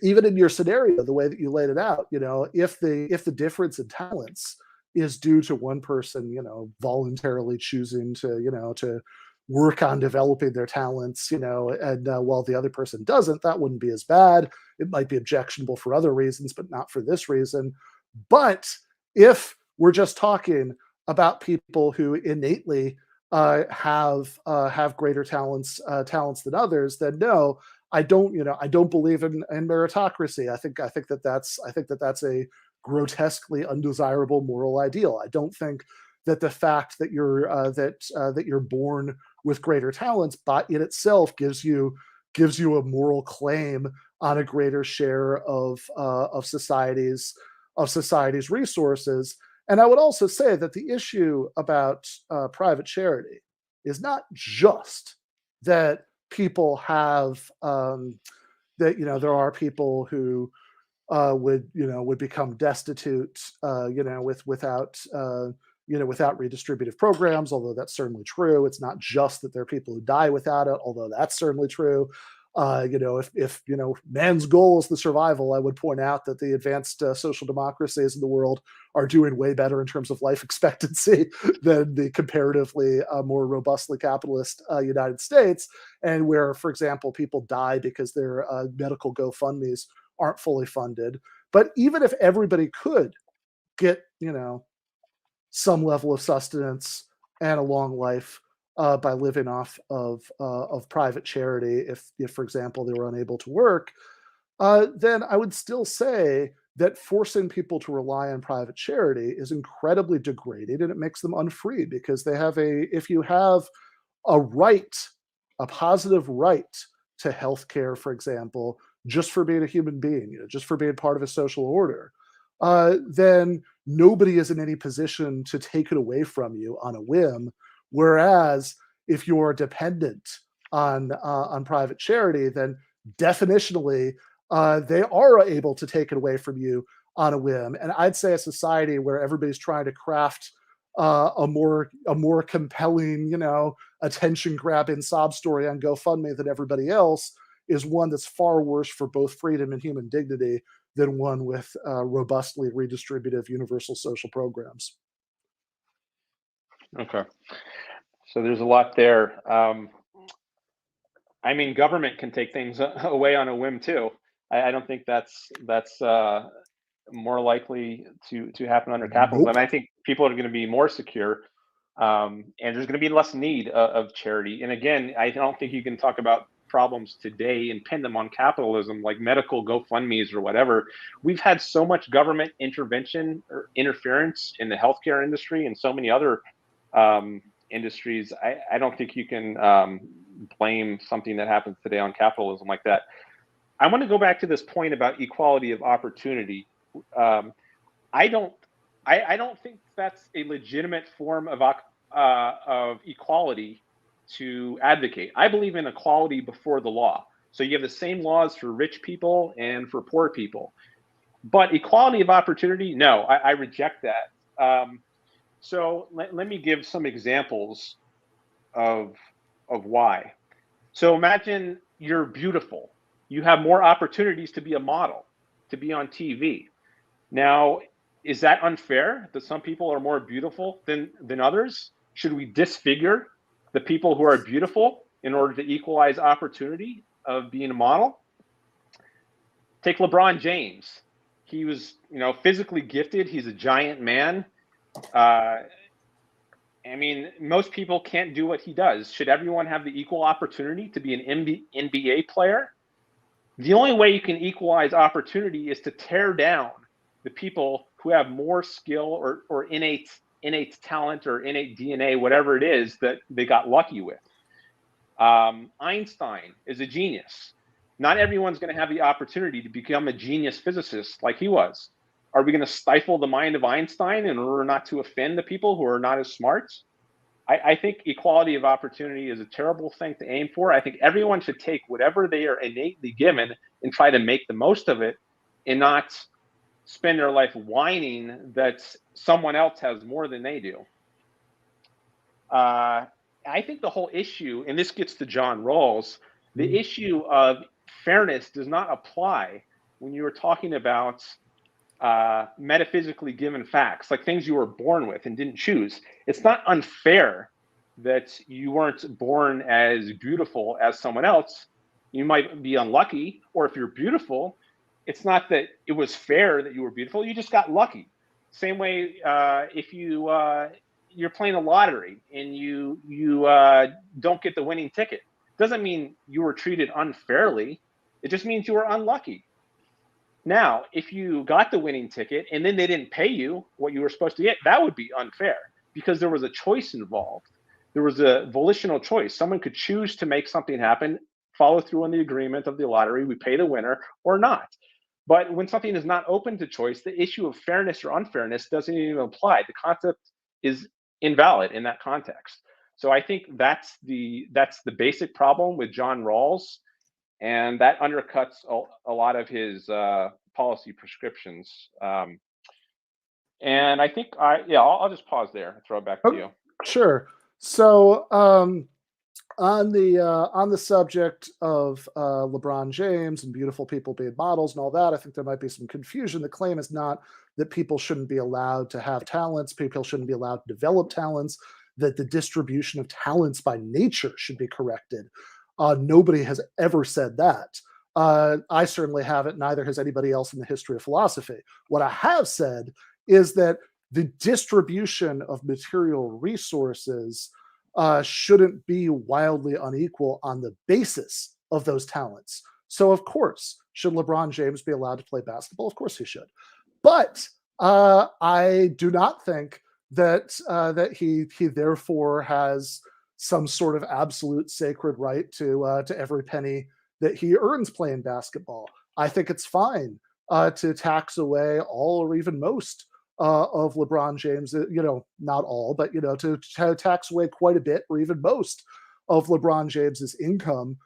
even in your scenario, the way that you laid it out, if the difference in talents is due to one person, voluntarily choosing to work on developing their talents, and while the other person doesn't, that wouldn't be as bad. It might be objectionable for other reasons, but not for this reason. But if we're just talking about people who innately have greater talents than others, then no, I don't believe in meritocracy. I think that that's a grotesquely undesirable moral ideal. I don't think that the fact that you're born with greater talents, but in itself gives you a moral claim on a greater share of society's resources. And I would also say that the issue about private charity is not just that people have there are people who would become destitute without redistributive programs, although that's certainly true. It's not just that there are people who die without it, although that's certainly true. If man's goal is the survival, I would point out that the advanced social democracies in the world are doing way better in terms of life expectancy than the comparatively more robustly capitalist United States, and where, for example, people die because their medical GoFundMes aren't fully funded. But even if everybody could get some level of sustenance and a long life by living off of private charity, if for example they were unable to work, then I would still say that forcing people to rely on private charity is incredibly degrading, and it makes them unfree, because if you have a positive right to healthcare, for example, just for being a human being, just for being part of a social order, then nobody is in any position to take it away from you on a whim. Whereas if you're dependent on private charity, then definitionally they are able to take it away from you on a whim. And I'd say a society where everybody's trying to craft a more compelling, attention-grabbing sob story on GoFundMe than everybody else is one that's far worse for both freedom and human dignity than one with robustly redistributive universal social programs.
Okay. So there's a lot there. I mean, government can take things away on a whim too. I don't think that's more likely to happen under capitalism.
Nope.
I think people are going to be more secure, and there's going to be less need of charity. And again, I don't think you can talk about problems today and pin them on capitalism, like medical GoFundMes or whatever. We've had so much government intervention or interference in the healthcare industry and so many other industries. I don't think you can blame something that happens today on capitalism like that. I want to go back to this point about equality of opportunity. I don't think that's a legitimate form of equality to advocate. I believe in equality before the law. So you have the same laws for rich people and for poor people. But equality of opportunity, no, I reject that. So let me give some examples of why. So imagine you're beautiful. You have more opportunities to be a model, to be on TV. Now, is that unfair that some people are more beautiful than others? Should we disfigure the people who are beautiful in order to equalize opportunity of being a model? Take LeBron James. He was, physically gifted. He's a giant man. I mean, most people can't do what he does. Should everyone have the equal opportunity to be an NBA player? The only way you can equalize opportunity is to tear down the people who have more skill or innate talent or innate DNA, whatever it is that they got lucky with. Einstein is a genius. Not everyone's going to have the opportunity to become a genius physicist like he was. Are we going to stifle the mind of Einstein in order not to offend the people who are not as smart? I think equality of opportunity is a terrible thing to aim for. I think everyone should take whatever they are innately given and try to make the most of it and not spend their life whining that someone else has more than they do. I think the whole issue, and this gets to John Rawls, the issue of fairness does not apply when you are talking about metaphysically given facts, like things you were born with and didn't choose. It's not unfair that you weren't born as beautiful as someone else. You might be unlucky, or if you're beautiful, it's not that it was fair that you were beautiful. You just got lucky. Same way, if you're playing a lottery and you don't get the winning ticket, doesn't mean you were treated unfairly. It just means you were unlucky. Now, if you got the winning ticket and then they didn't pay you what you were supposed to get, that would be unfair because there was a choice involved. There was a volitional choice. Someone could choose to make something happen, follow through on the agreement of the lottery, we pay the winner or not. But when something is not open to choice, the issue of fairness or unfairness doesn't even apply. The concept is invalid in that context. So I think that's the basic problem with John Rawls. And that undercuts a lot of his policy prescriptions. And I think I'll just pause there and throw it back to you.
Sure. So on the subject of LeBron James and beautiful people being models and all that, I think there might be some confusion. The claim is not that people shouldn't be allowed to have talents, people shouldn't be allowed to develop talents, that the distribution of talents by nature should be corrected. Nobody has ever said that. I certainly haven't, neither has anybody else in the history of philosophy. What I have said is that the distribution of material resources shouldn't be wildly unequal on the basis of those talents. So, of course, should LeBron James be allowed to play basketball? Of course he should. But I do not think that he therefore has some sort of absolute sacred right to every penny that he earns playing basketball. I think it's fine to tax away all or even most of LeBron James, not all, but, to tax away quite a bit or even most of LeBron James's income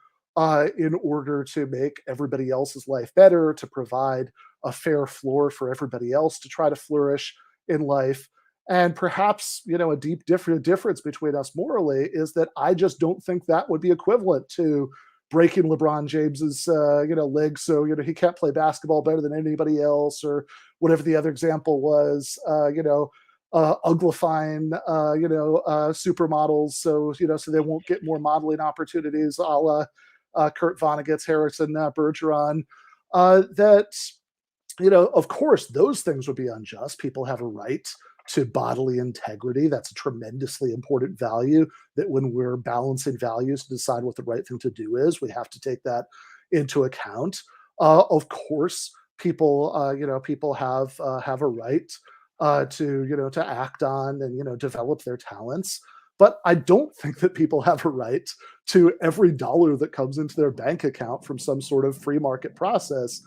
in order to make everybody else's life better, to provide a fair floor for everybody else to try to flourish in life. And perhaps, a deep difference between us morally is that I just don't think that would be equivalent to breaking LeBron James's, legs so, he can't play basketball better than anybody else, or whatever the other example was, uglifying, supermodels so they won't get more modeling opportunities, a la Kurt Vonnegut's Harrison Bergeron. That, of course, those things would be unjust. People have a right to bodily integrity. That's a tremendously important value that when we're balancing values to decide what the right thing to do is, we have to take that into account. Of course, people have a right to act on and develop their talents. But I don't think that people have a right to every dollar that comes into their bank account from some sort of free market process.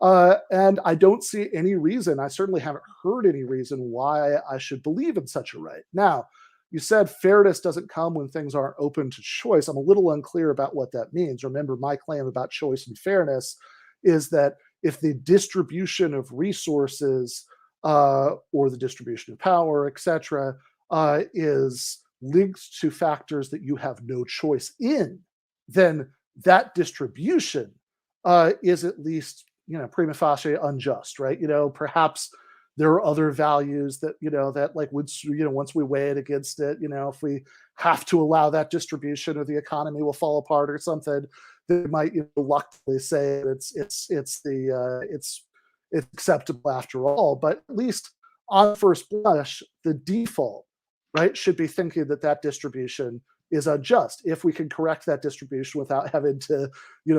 And I don't see any reason, I certainly haven't heard any reason why I should believe in such a right. Now, you said fairness doesn't come when things aren't open to choice. I'm a little unclear about what that means. Remember, my claim about choice and fairness is that if the distribution of resources or the distribution of power, etc., is linked to factors that you have no choice in, then that distribution is at least prima facie unjust, right? Perhaps there are other values that that like would once we weigh it against it, if we have to allow that distribution or the economy will fall apart or something, they might reluctantly say it's acceptable after all. But at least on first blush, the default, right, should be thinking that distribution is unjust. If we can correct that distribution without having to,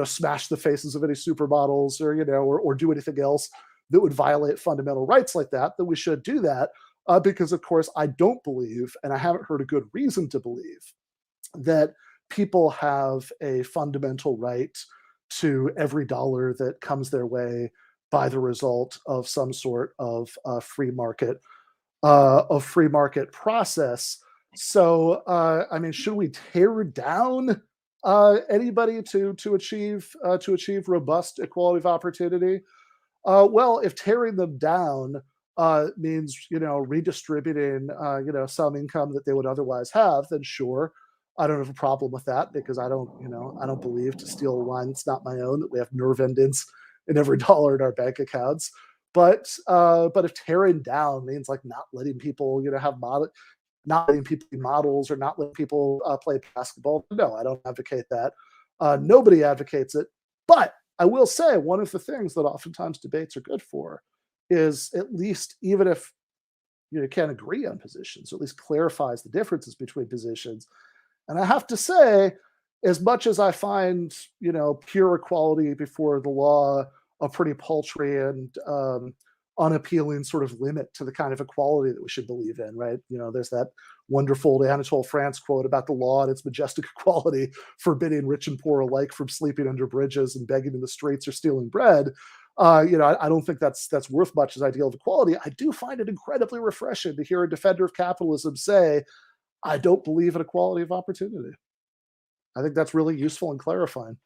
smash the faces of any supermodels or do anything else that would violate fundamental rights like that, then we should do that. Because, of course, I don't believe, and I haven't heard a good reason to believe, that people have a fundamental right to every dollar that comes their way by the result of some sort of free market process. So, should we tear down anybody to achieve robust equality of opportunity? Well, if tearing them down means redistributing some income that they would otherwise have, then sure, I don't have a problem with that, because I don't believe, to steal a line that's not my own, that we have nerve endings in every dollar in our bank accounts. But if tearing down means like not letting people not letting people be models, or not letting people play basketball, no, I don't advocate that. Nobody advocates it. But I will say, one of the things that oftentimes debates are good for is, at least, even if you can't agree on positions, or at least clarifies the differences between positions. And I have to say, as much as I find pure equality before the law a pretty paltry and unappealing sort of limit to the kind of equality that we should believe in, right? There's that wonderful Anatole France quote about the law and its majestic equality, forbidding rich and poor alike from sleeping under bridges and begging in the streets or stealing bread. I don't think that's worth much as ideal of equality. I do find it incredibly refreshing to hear a defender of capitalism say, I don't believe in equality of opportunity. I think that's really useful and clarifying.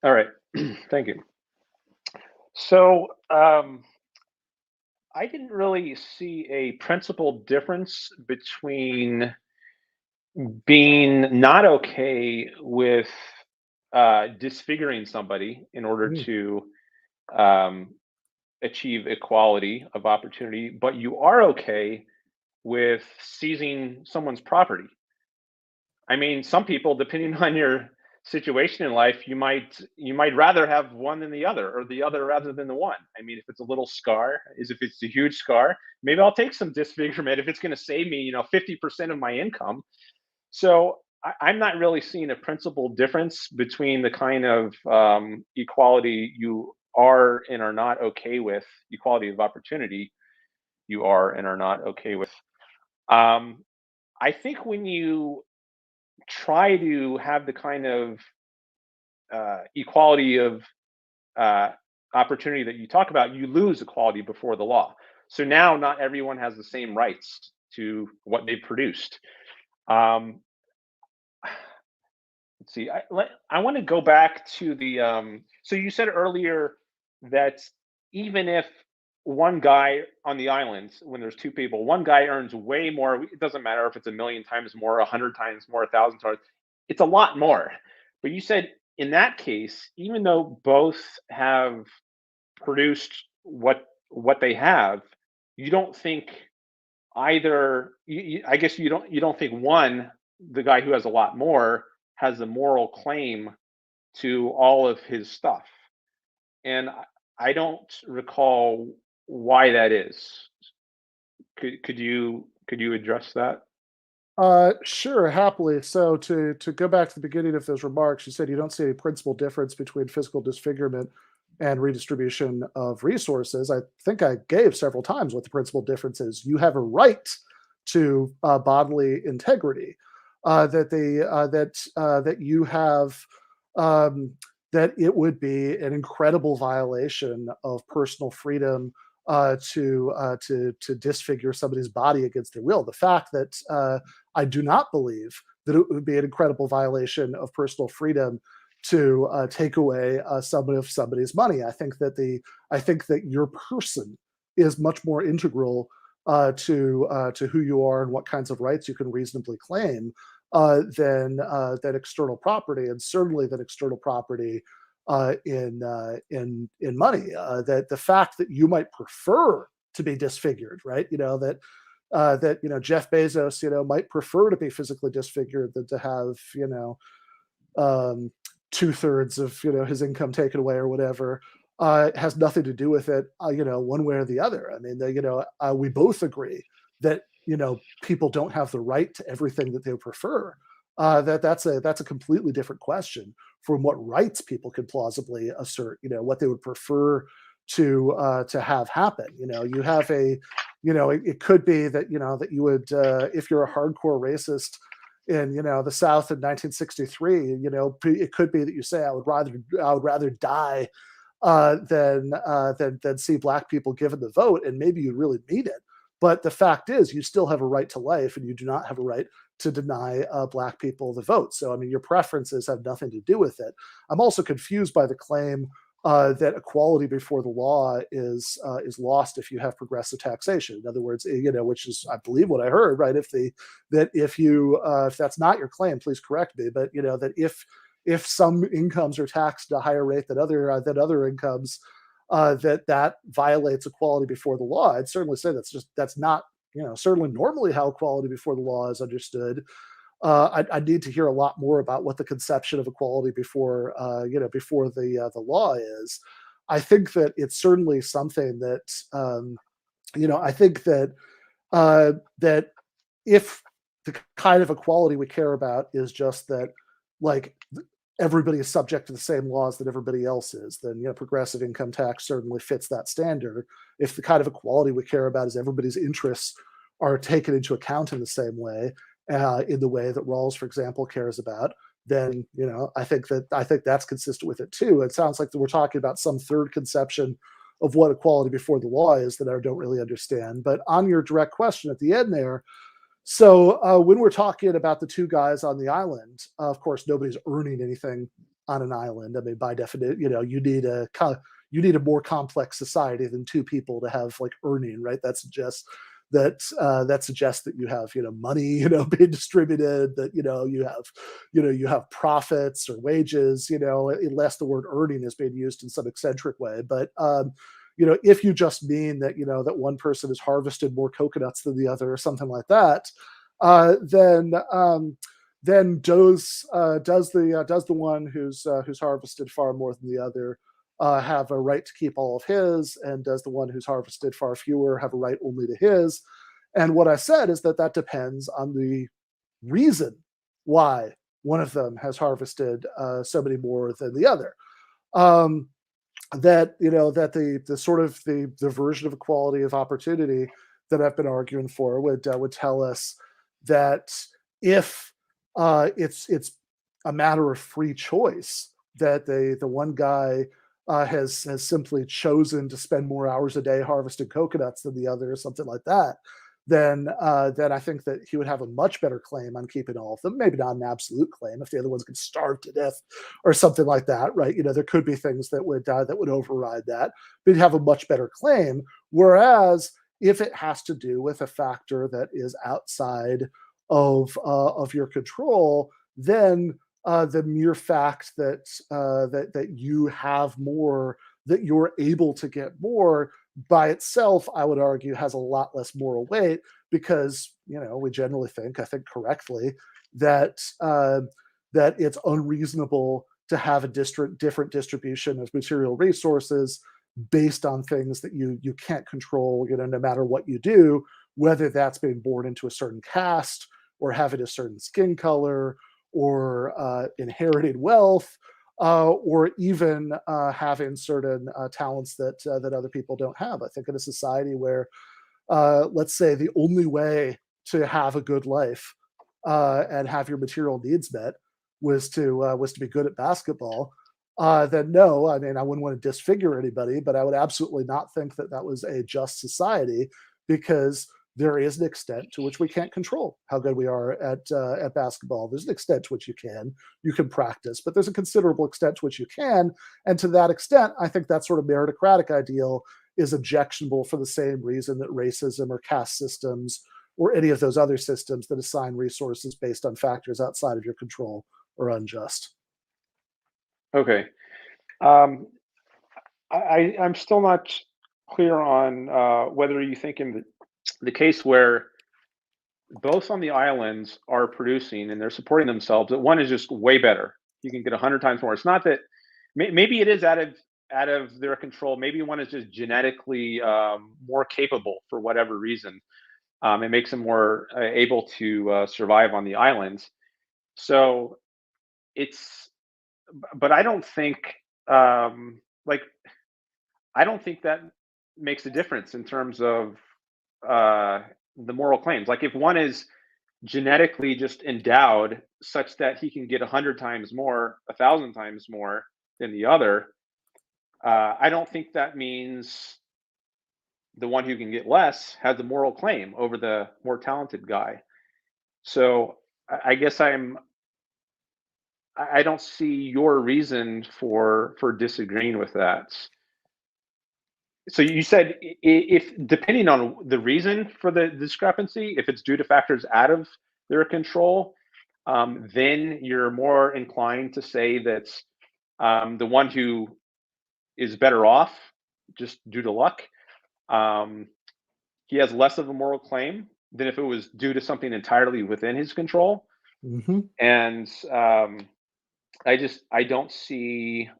All right. Thank you. So I didn't really see a principal difference between being not okay with disfiguring somebody in order to achieve equality of opportunity, but you are okay with seizing someone's property. Some people, depending on your situation in life, you might rather have one than the other, or the other rather than the one. If it's a little scar, if it's a huge scar, maybe I'll take some disfigurement if it's going to save me 50% of my income. So I'm not really seeing a principal difference between the kind of equality you are and are not okay with, equality of opportunity you are and are not okay with. I think when you try to have the kind of equality of opportunity that you talk about, you lose equality before the law. So now not everyone has the same rights to what they produced. Let's see. I want to go back to the. So you said earlier that even if one guy on the islands, when there's two people, one guy earns way more. It doesn't matter if it's 1,000,000 times more, 100 times more, 1,000 times. It's a lot more. But you said in that case, even though both have produced what they have, you don't think either. I guess you don't think one, the guy who has a lot more, has a moral claim to all of his stuff, and I don't recall why that is. Could you address that?
Sure, happily. So to go back to the beginning of those remarks, you said you don't see a principal difference between physical disfigurement and redistribution of resources. I think I gave several times what the principal difference is. You have a right to bodily integrity. That you have that it would be an incredible violation of personal freedom to disfigure somebody's body against their will. The fact that I do not believe that it would be an incredible violation of personal freedom to take away somebody's money. I think that your person is much more integral to who you are and what kinds of rights you can reasonably claim than external property, and certainly than external property in money. That the fact that you might prefer to be disfigured, right? That Jeff Bezos, might prefer to be physically disfigured than to have 2/3 of his income taken away or whatever. Has nothing to do with it, one way or the other. I mean, we both agree that people don't have the right to everything that they prefer. That's a completely different question from what rights people can plausibly assert. What they would prefer to have happen. You have it could be that that you would, if you're a hardcore racist in the South in 1963, it could be that you say I would rather die than see black people given the vote, and maybe you really mean it. But the fact is, you still have a right to life, and you do not have a right to deny black people the vote. So, I mean, your preferences have nothing to do with it. I'm also confused by the claim that equality before the law is lost if you have progressive taxation. In other words, which is, I believe, what I heard. Right? If that's not your claim, please correct me. But that if some incomes are taxed at a higher rate than other incomes, that violates equality before the law. I'd certainly say that's not certainly normally how equality before the law is understood. I need to hear a lot more about what the conception of equality before the law is. I think that it's certainly something that I think that that if the kind of equality we care about is just that, like, everybody is subject to the same laws that everybody else is, then progressive income tax certainly fits that standard. If the kind of equality we care about is everybody's interests are taken into account in the same way, in the way that Rawls, for example, cares about, then I think that's consistent with it too. It sounds like that we're talking about some third conception of what equality before the law is that I don't really understand. But on your direct question at the end there, so when we're talking about the two guys on the island, of course, nobody's earning anything on an island. I mean, by definition, you need a more complex society than two people to have like earning, right? That suggests that you have money being distributed, that you have profits or wages, unless the word earning is being used in some eccentric way. But if you just mean that that one person has harvested more coconuts than the other or something like that, then does the one who's harvested far more than the other have a right to keep all of his, and does the one who's harvested far fewer have a right only to his? And what I said is that depends on the reason why one of them has harvested so many more than the other. That the sort of the version of equality of opportunity that I've been arguing for would tell us that if it's a matter of free choice that the one guy has simply chosen to spend more hours a day harvesting coconuts than the other, or something like that, then I think that he would have a much better claim on keeping all of them. Maybe not an absolute claim if the other ones could starve to death or something like that, right? There could be things that would override that, but he'd have a much better claim. Whereas if it has to do with a factor that is outside of your control, then the mere fact that that you have more, that you're able to get more, by itself, I would argue, has a lot less moral weight, because we generally think, I think correctly, that that it's unreasonable to have a different distribution of material resources based on things that you can't control. No matter what you do, whether that's being born into a certain caste, or having a certain skin color, or inherited wealth, or even having certain talents that other people don't have. I think in a society where, let's say, the only way to have a good life and have your material needs met was to be good at basketball, then no, I mean, I wouldn't want to disfigure anybody, but I would absolutely not think that that was a just society, because there is an extent to which we can't control how good we are at basketball. There's an extent to which you can practice, but there's a considerable extent to which you can. And to that extent, I think that sort of meritocratic ideal is objectionable for the same reason that racism or caste systems or any of those other systems that assign resources based on factors outside of your control are unjust.
Okay. I'm still not clear on whether you think in the case where both on the islands are producing and they're supporting themselves, that one is just way better. You can get 100 times more. It's not that maybe it is out of their control. Maybe one is just genetically more capable for whatever reason. It makes them more able to survive on the islands. So but I don't think like I don't think that makes a difference in terms of the moral claims. Like if one is genetically just endowed such that he can get 100 times more, 1,000 times more than the other, I don't think that means the one who can get less has the moral claim over the more talented guy. So I guess I don't see your reason for disagreeing with that. So you said if depending on the reason for the discrepancy, if it's due to factors out of their control, then you're more inclined to say that the one who is better off just due to luck, he has less of a moral claim than if it was due to something entirely within his control.
Mm-hmm.
And I don't see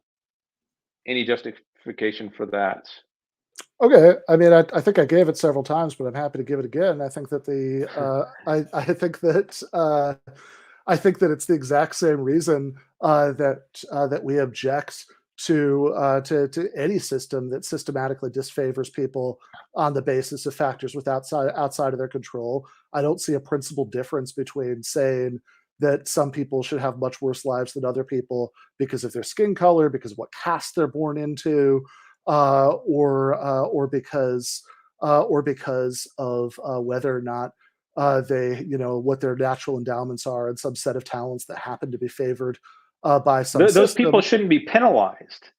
any justification for that.
Okay, I mean, I think I gave it several times, but I'm happy to give it again. I think that I think that it's the exact same reason that we object to any system that systematically disfavors people on the basis of factors outside of their control. I don't see a principal difference between saying that some people should have much worse lives than other people because of their skin color, because of what caste they're born into, or because of whether or not they, what their natural endowments are, and some set of talents that happen to be favored by some
Those
system.
people shouldn't be penalized.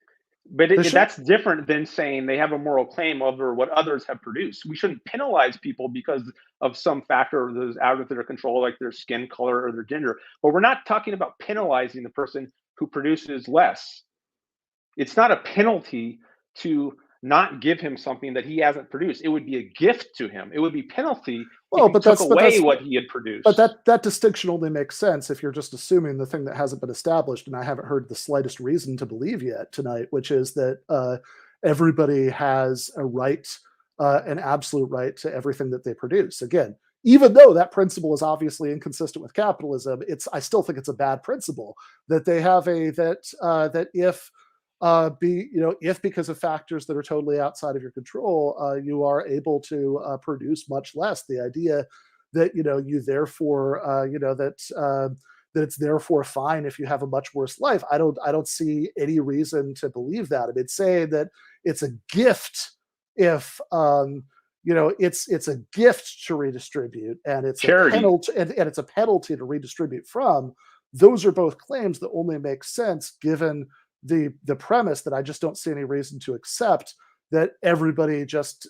But that's different than saying they have a moral claim over what others have produced. We shouldn't penalize people because of some factor that is out of their control, like their skin color or their gender. But we're not talking about penalizing the person who produces less. It's not a penalty to not give him something that he hasn't produced. It would be a gift to him. It would be penalty if he took away what he had produced.
But that distinction only makes sense if you're just assuming the thing that hasn't been established, and I haven't heard the slightest reason to believe yet tonight, which is that everybody has a right, an absolute right to everything that they produce. Again, even though that principle is obviously inconsistent with capitalism, I still think it's a bad principle that they have that if because of factors that are totally outside of your control, you are able to produce much less. The idea that you therefore that it's therefore fine if you have a much worse life. I don't see any reason to believe that. I mean, saying that it's a gift if it's a gift to redistribute, and it's
Charity.
a penalty, and it's a penalty to redistribute from. Those are both claims that only make sense given the premise that I just don't see any reason to accept that everybody just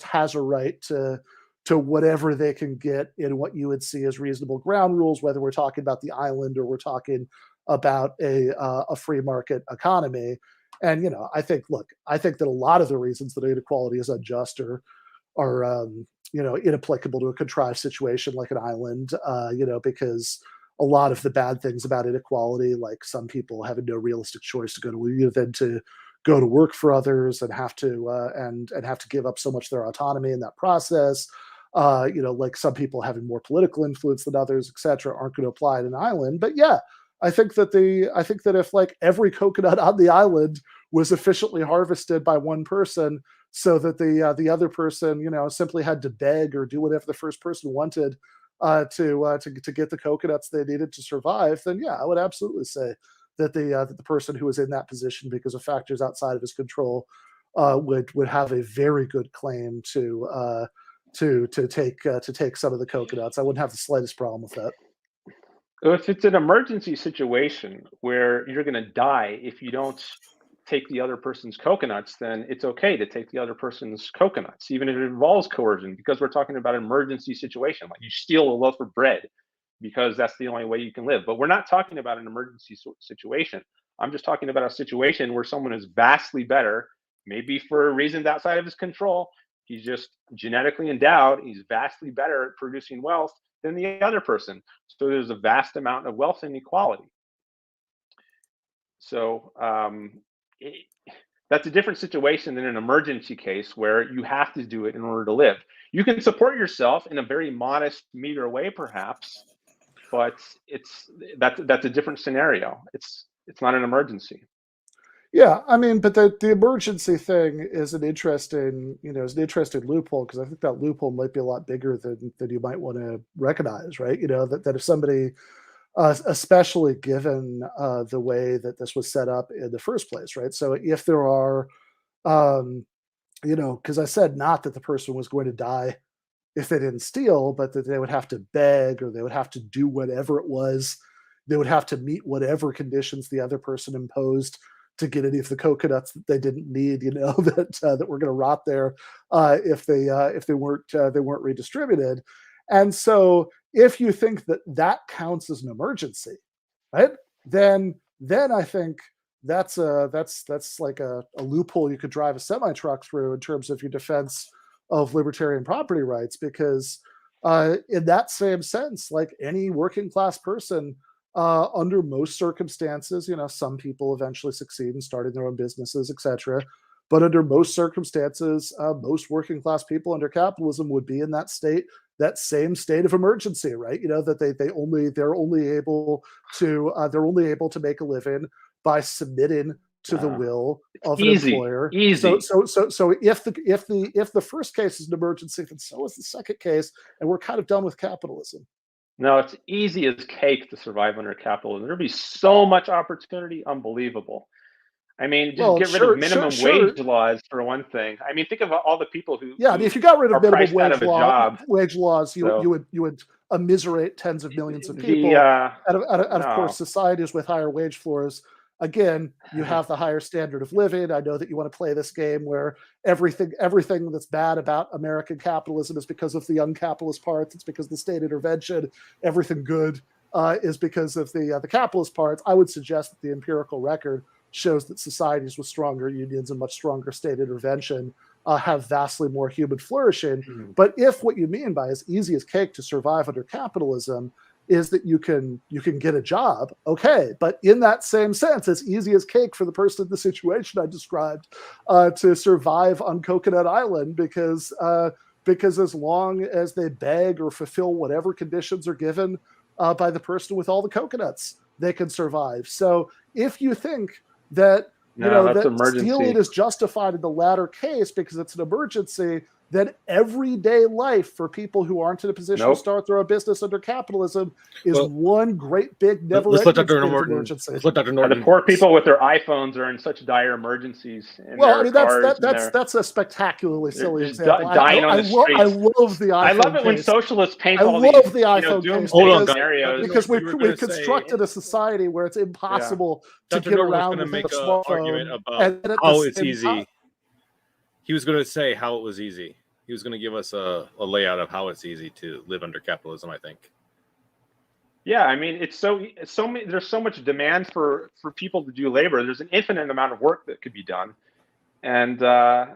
has a right to whatever they can get in what you would see as reasonable ground rules, whether we're talking about the island or we're talking about a free market economy. And I think that a lot of the reasons that inequality is unjust are inapplicable to a contrived situation like an island, because a lot of the bad things about inequality, like some people having no realistic choice to go to work for others and have to have to give up so much of their autonomy in that process, like some people having more political influence than others, etc., aren't going to apply at an island. But yeah, I think that if like every coconut on the island was efficiently harvested by one person, so that the other person simply had to beg or do whatever the first person wanted to get the coconuts they needed to survive, then yeah, I would absolutely say that the person who was in that position because of factors outside of his control would have a very good claim to take some of the coconuts. I wouldn't have the slightest problem with that.
If it's an emergency situation where you're going to die if you don't take the other person's coconuts, then it's okay to take the other person's coconuts, even if it involves coercion, because we're talking about an emergency situation. Like you steal a loaf of bread because that's the only way you can live. But we're not talking about an emergency situation. I'm just talking about a situation where someone is vastly better, maybe for reasons outside of his control. He's just genetically endowed. He's vastly better at producing wealth than the other person. So there's a vast amount of wealth inequality. So that's a different situation than an emergency case where you have to do it in order to live. You can support yourself in a very modest, meager way, perhaps, but that's a different scenario. It's not an emergency.
Yeah, I mean, but the emergency thing is an interesting loophole, because I think that loophole might be a lot bigger than you might want to recognize, right? That if somebody, especially given the way that this was set up in the first place, right? So if there are, because I said not that the person was going to die if they didn't steal, but that they would have to beg, or they would have to do whatever it was. They would have to meet whatever conditions the other person imposed to get any of the coconuts that they didn't need, that were going to rot there if they weren't redistributed. And so, if you think that counts as an emergency, right, then I think that's like a loophole you could drive a semi-truck through in terms of your defense of libertarian property rights, because in that same sense, like any working class person, under most circumstances, some people eventually succeed in starting their own businesses, etc. But under most circumstances, most working class people under capitalism would be in that same state of emergency, right? That they're only able to make a living by submitting to the will of an employer.
Easy.
So if the first case is an emergency, then so is the second case, and we're kind of done with capitalism.
No, it's easy as cake to survive under capitalism. There'd be so much opportunity, unbelievable. I mean, just get rid of minimum wage laws for one thing. I mean, think of all the people who
I mean, if you got rid of minimum wage laws, you would immiserate tens of millions of people. Of course, societies with higher wage floors. Again, you have the higher standard of living. I know that you want to play this game where everything that's bad about American capitalism is because of the uncapitalist parts. It's because of the state intervention. Everything good is because of the capitalist parts. I would suggest that the empirical record shows that societies with stronger unions and much stronger state intervention have vastly more human flourishing. Mm-hmm. But if what you mean by as easy as cake to survive under capitalism is that you can get a job, okay. But in that same sense, it's easy as cake for the person in the situation I described to survive on Coconut Island, because as long as they beg or fulfill whatever conditions are given by the person with all the coconuts, they can survive. So if you think that that stealing is justified in the latter case because it's an emergency, then everyday life for people who aren't in a position to start their own business under capitalism is one great big never-ending state of emergency.
Let's let Dr. Norton.
The poor people with their iPhones are in such dire emergencies.
Well, I mean, that's a spectacularly silly example.
Dying on the streets.
I love the iPhone
I love it when
case.
socialists paint
I
all
love
these
the iPhone case
scenarios.
because we've constructed a society where it's impossible to
Dr.
get
Norton
around
was
with a
make an
smartphone.
argument about how it's easy. He was going to say how it was easy. He was going to give us a layout of how it's easy to live under capitalism, I think.
Yeah, I mean, it's so many. There's so much demand for people to do labor. There's an infinite amount of work that could be done, and I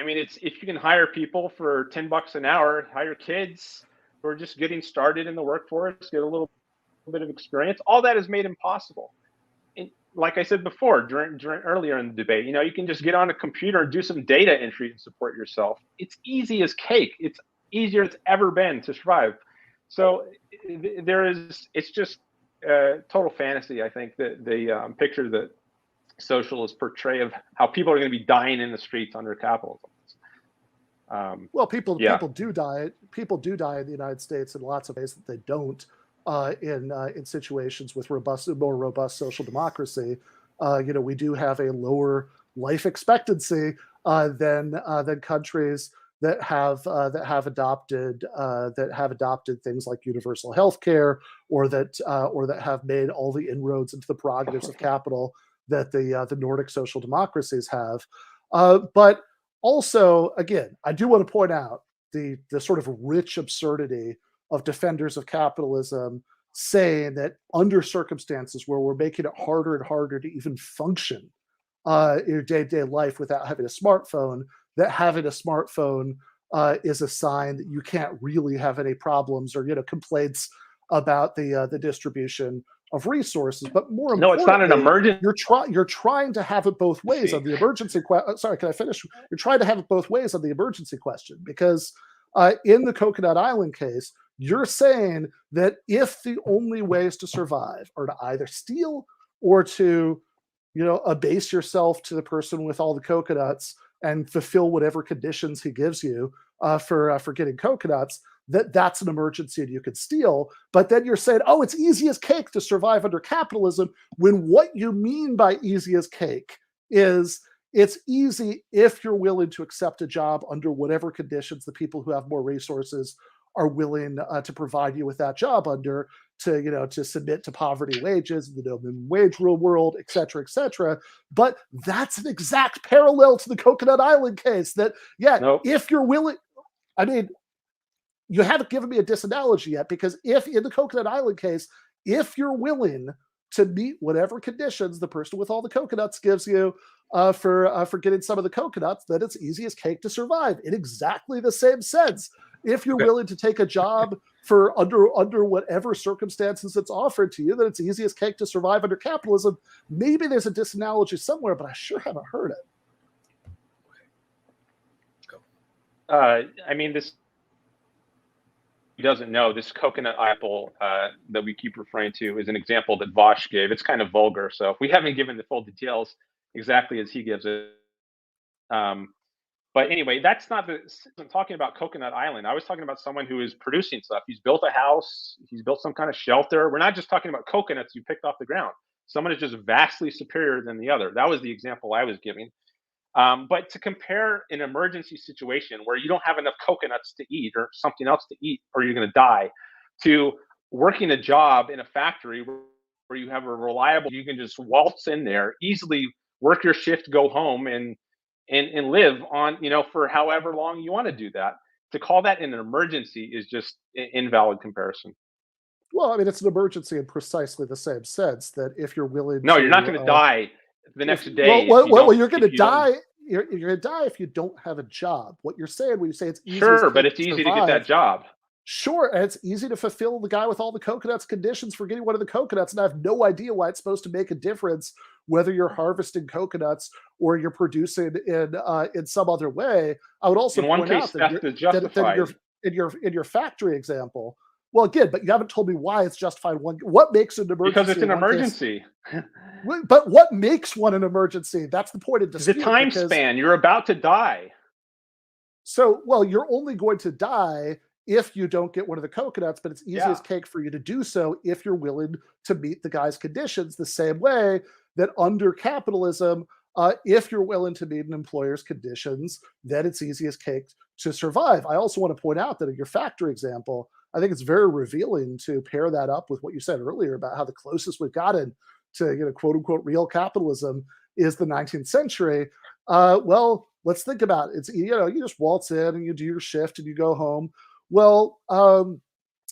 mean, it's if you can hire people for $10 an hour, hire kids who are just getting started in the workforce, get a little bit of experience. All that is made impossible. And like I said before, during earlier in the debate, you know, you can just get on a computer and do some data entry and support yourself. It's easy as cake. It's easier it's ever been to survive. So it's just total fantasy. I think that the picture that socialists portray of how people are going to be dying in the streets under capitalism.
Well, people do die. People do die in the United States in lots of ways that they don't in situations with more robust social democracy. You know, we do have a lower life expectancy than countries that have adopted things like universal health care, or that have made all the inroads into the prerogatives of capital that the Nordic social democracies have. But also, again, I do want to point out the sort of rich absurdity of defenders of capitalism saying that under circumstances where we're making it harder and harder to even function in your day-to-day life without having a smartphone, that having a smartphone is a sign that you can't really have any problems or, you know, complaints about the distribution of resources. But more importantly,
no, it's not an emergency.
You're trying to have it both ways on the emergency question. Sorry, can I finish? You're trying to have it both ways on the emergency question, because in the Coconut Island case, you're saying that if the only ways to survive are to either steal or to, you know, abase yourself to the person with all the coconuts and fulfill whatever conditions he gives you for getting coconuts, that's an emergency and you could steal. But then you're saying, oh, it's easy as cake to survive under capitalism, when what you mean by easy as cake is it's easy if you're willing to accept a job under whatever conditions the people who have more resources are willing to provide you with that job under, to submit to poverty wages, the minimum wage rule world, et cetera, et cetera. But that's an exact parallel to the Coconut Island case that, if you're willing, I mean, you haven't given me a disanalogy yet, because if in the Coconut Island case, if you're willing to meet whatever conditions the person with all the coconuts gives you for getting some of the coconuts, then it's easy as cake to survive in exactly the same sense. If you're willing to take a job for under whatever circumstances it's offered to you, then it's easy as cake to survive under capitalism. Maybe there's a disanalogy somewhere, but I sure haven't heard it.
I mean, this doesn't know, this coconut apple that we keep referring to is an example that Vosh gave. It's kind of vulgar, so if we haven't given the full details exactly as he gives it. But anyway, that's not I'm talking about Coconut Island. I was talking about someone who is producing stuff. He's built a house. He's built some kind of shelter. We're not just talking about coconuts you picked off the ground. Someone is just vastly superior than the other. That was the example I was giving. But to compare an emergency situation where you don't have enough coconuts to eat or something else to eat, or you're going to die, to working a job in a factory where you have a reliable, you can just waltz in there, easily work your shift, go home, and live on, for however long you want to do that. To call that an emergency is just an invalid comparison.
Well, I mean, it's an emergency in precisely the same sense that if you're willing
No,
to,
you're not going to die the next day.
Well, you're going to die. You're going to die if you don't have a job. What you're saying when you say it's easy.
Sure, but it's easy to get that job.
Sure, and it's easy to fulfill the guy with all the coconuts conditions for getting one of the coconuts, and I have no idea why it's supposed to make a difference whether you're harvesting coconuts or you're producing in some other way. I would also point out that in your factory example, well, again, but you haven't told me why it's justified. What makes an emergency?
Because it's an emergency.
But what makes one an emergency? That's the point of dispute.
The time span. You're about to die.
So, well, you're only going to die if you don't get one of the coconuts, but it's easy
Yeah.
as cake for you to do so if you're willing to meet the guy's conditions, the same way that under capitalism, if you're willing to meet an employer's conditions, then it's easy as cake to survive. I also want to point out that in your factory example, I think it's very revealing to pair that up with what you said earlier about how the closest we've gotten to, quote unquote, real capitalism is the 19th century. Well, let's think about it. It's, you just waltz in and you do your shift and you go home. Well,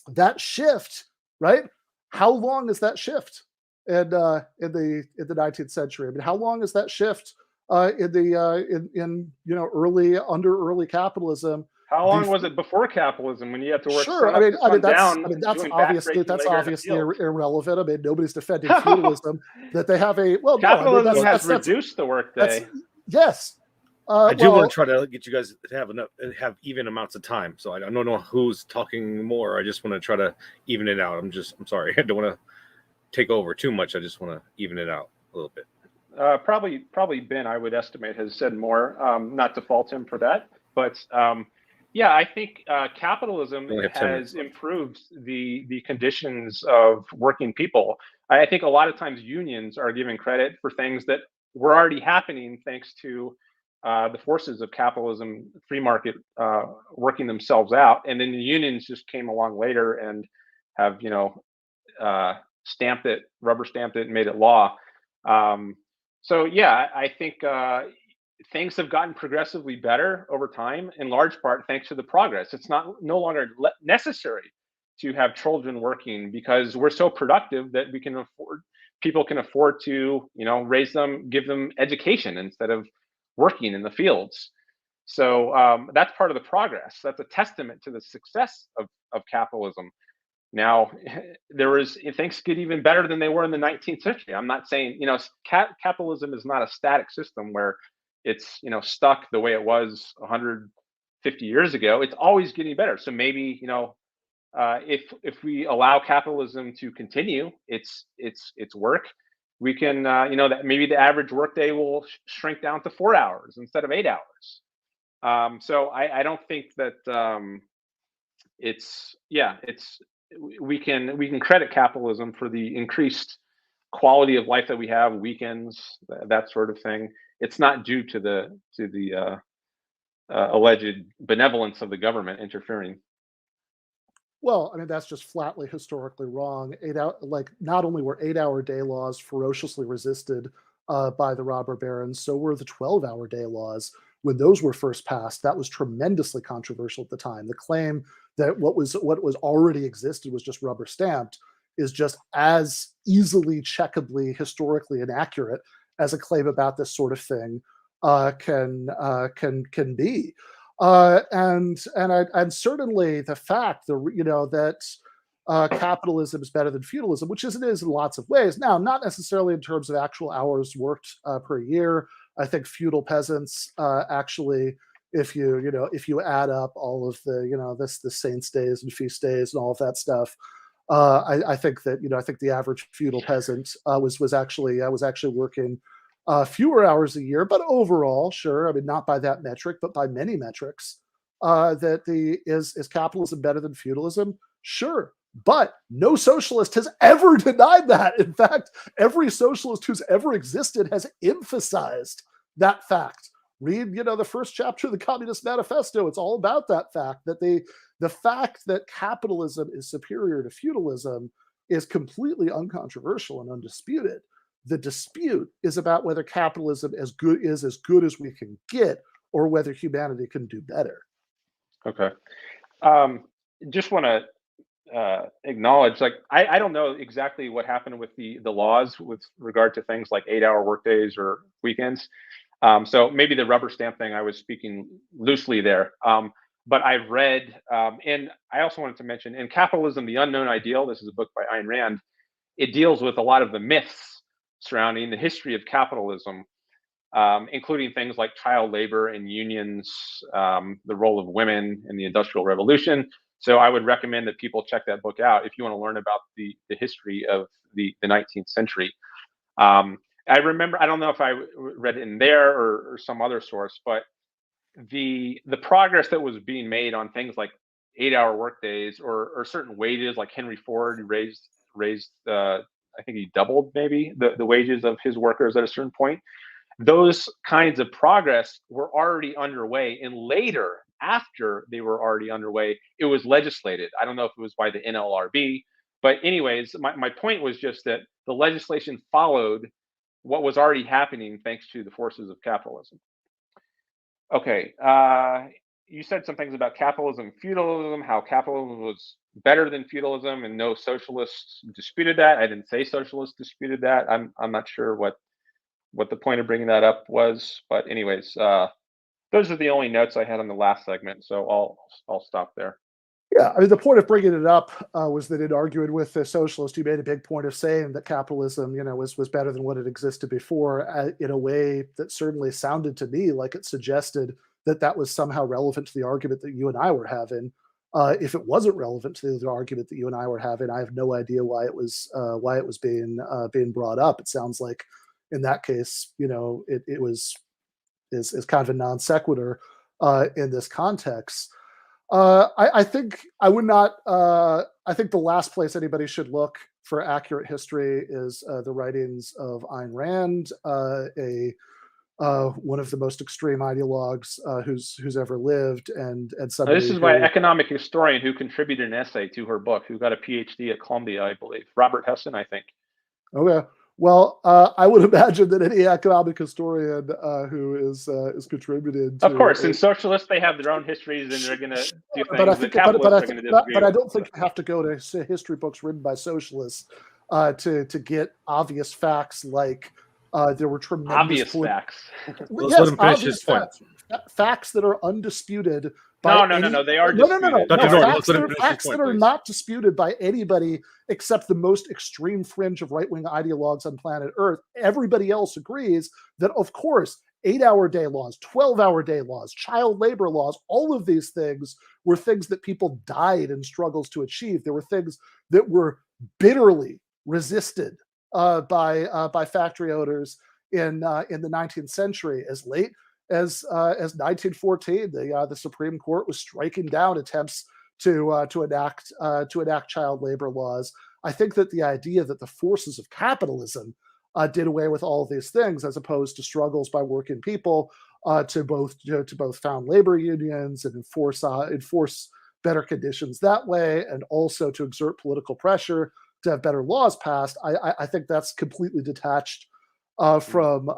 that shift, right? How long is that shift in the 19th century? I mean, how long is that shift in early capitalism?
How long was it before capitalism when you had to work
Sure.
sun up to
That's
sundown
that's
doing
obviously
backbreaking labor in the field?
irrelevant. I mean, nobody's defending feudalism. That they have a
Capitalism has reduced the workday.
Yes.
I do want to try to get you guys to have even amounts of time. So I don't know who's talking more. I just want to try to even it out. I'm sorry. I don't want to take over too much. I just want to even it out a little bit.
Probably Ben, I would estimate, has said more. Not to fault him for that, but yeah, I think capitalism has improved the conditions of working people. I think a lot of times unions are given credit for things that were already happening thanks to the forces of capitalism, free market working themselves out, and then the unions just came along later and have stamped it, rubber stamped it, and made it law. So yeah, I think things have gotten progressively better over time, in large part thanks to the progress. It's no longer necessary to have children working because we're so productive that people can afford to, raise them, give them education instead of working in the fields. So that's part of the progress. That's a testament to the success of capitalism. Now, things get even better than they were in the 19th century. I'm not saying, capitalism is not a static system where it's, stuck the way it was 150 years ago. It's always getting better. So maybe, if we allow capitalism to continue its work, we can, that maybe the average workday will shrink down to 4 hours instead of 8 hours. So I don't think that we can credit capitalism for the increased quality of life that we have, weekends, that sort of thing. It's not due to the alleged benevolence of the government interfering.
Well, I mean, that's just flatly historically wrong. Not only were 8-hour day laws ferociously resisted by the robber barons, so were the 12-hour day laws. When those were first passed, that was tremendously controversial at the time. The claim that what was already existed was just rubber stamped is just as easily checkably historically inaccurate as a claim about this sort of thing can be. And certainly the fact that capitalism is better than feudalism, which it is in lots of ways. Now, not necessarily in terms of actual hours worked per year. I think feudal peasants actually, if you add up all of the saints' days and feast days and all of that stuff, I think the average feudal peasant was actually working fewer hours a year, but overall, sure. I mean, not by that metric, but by many metrics. Is capitalism better than feudalism? Sure. But no socialist has ever denied that. In fact, every socialist who's ever existed has emphasized that fact. Read, the first chapter of the Communist Manifesto. It's all about that fact, that the fact that capitalism is superior to feudalism is completely uncontroversial and undisputed. The dispute is about whether capitalism is as good as we can get, or whether humanity can do better.
Okay. Just want to acknowledge, I don't know exactly what happened with the laws with regard to things like 8-hour workdays or weekends. So maybe the rubber stamp thing, I was speaking loosely there. But I've read, and I also wanted to mention, in Capitalism, the Unknown Ideal, this is a book by Ayn Rand, it deals with a lot of the myths surrounding the history of capitalism, including things like child labor and unions, the role of women in the Industrial Revolution. So I would recommend that people check that book out if you want to learn about the history of the 19th century. I remember, I don't know if I read it in there or some other source, but the progress that was being made on things like 8-hour workdays or certain wages, like Henry Ford raised I think he doubled maybe the wages of his workers at a certain point. Those kinds of progress were already underway, and later, after they were already underway, it was legislated. I don't know if it was by the NLRB, but anyways, my point was just that the legislation followed what was already happening thanks to the forces of capitalism. Okay, you said some things about capitalism, feudalism, how capitalism was better than feudalism, and no socialists disputed that. I didn't say socialists disputed that. I'm not sure what the point of bringing that up was, but anyways, those are the only notes I had on the last segment, so I'll stop there.
Yeah, I mean, the point of bringing it up was that in arguing with the socialist, you made a big point of saying that capitalism, was better than what had existed before, in a way that certainly sounded to me like it suggested that was somehow relevant to the argument that you and I were having. If it wasn't relevant to the argument that you and I were having, I have no idea why it was being brought up. It sounds like, in that case, it was kind of a non sequitur in this context. I think I would not. I think the last place anybody should look for accurate history is the writings of Ayn Rand, one of the most extreme ideologues who's ever lived, and somebody.
This is by an economic historian who contributed an essay to her book, who got a PhD at Columbia, I believe. Robert Hesson, I think.
Okay. Well, I would imagine that any economic historian who is contributed to,
of course, in socialists they have their own histories, and they're going to do things that capitalists are going to disagree.
But I don't think you have to go to history books written by socialists to get obvious facts like there were tremendous
obvious facts.
Let's let him finish his point.
Facts that are undisputed.
No, they are disputed.
Facts that are not disputed by anybody except the most extreme fringe of right-wing ideologues on planet Earth. Everybody else agrees that, of course, 8-hour day laws, 12-hour day laws, child labor laws, all of these things were things that people died in struggles to achieve. There were things that were bitterly resisted by factory owners in the 19th century. As late as 1914, the Supreme Court was striking down attempts to enact child labor laws. I think that the idea that the forces of capitalism did away with all of these things, as opposed to struggles by working people to both found labor unions and enforce better conditions that way, and also to exert political pressure to have better laws passed. I think that's completely detached from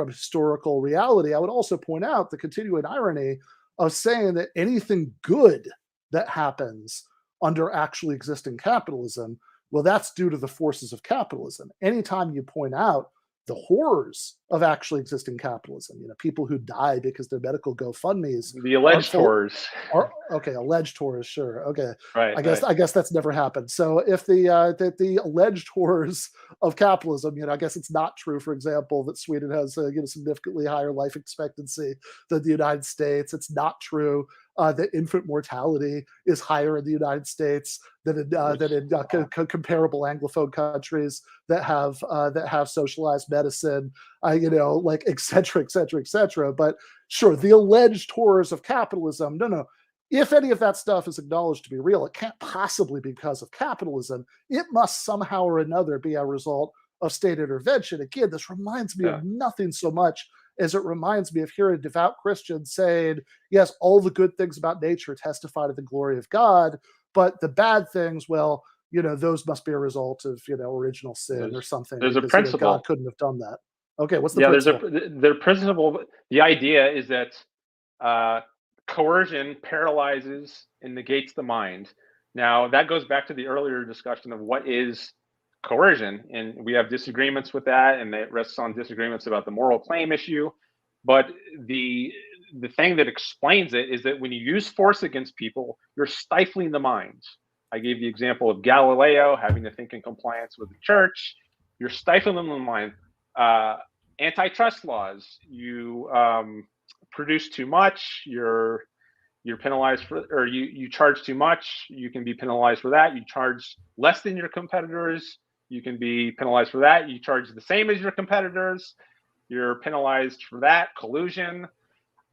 historical reality. I would also point out the continuing irony of saying that anything good that happens under actually existing capitalism, well, that's due to the forces of capitalism. Anytime you point out the horrors of actually existing capitalism, people who die because their medical GoFundMes,
the alleged horrors.
Alleged horrors, sure. Okay,
right.
I guess that's never happened. So if the alleged horrors of capitalism, I guess it's not true. For example, that Sweden has significantly higher life expectancy than the United States. It's not true that infant mortality is higher in the United States than in comparable Anglophone countries that have socialized medicine, like et cetera, et cetera, et cetera. But sure, the alleged horrors of capitalism, no. If any of that stuff is acknowledged to be real, it can't possibly be because of capitalism. It must somehow or another be a result of state intervention. Again, this reminds me of nothing so much as it reminds me of hearing devout Christians saying, yes, all the good things about nature testify to the glory of God, but the bad things, well, those must be a result of, original sin or something.
There's a principle.
God couldn't have done that. Okay, what's the principle?
There's a principle. The idea is that coercion paralyzes and negates the mind. Now, that goes back to the earlier discussion of what is coercion, and we have disagreements with that, and it rests on disagreements about the moral claim issue. But the thing that explains it is that when you use force against people, you're stifling the minds. I gave the example of Galileo having to think in compliance with the church. You're stifling them in the mind. Antitrust laws, you produce too much, you're penalized for, or you charge too much, you can be penalized for that. You charge less than your competitors, you can be penalized for that. You charge the same as your competitors, you're penalized for that. Collusion.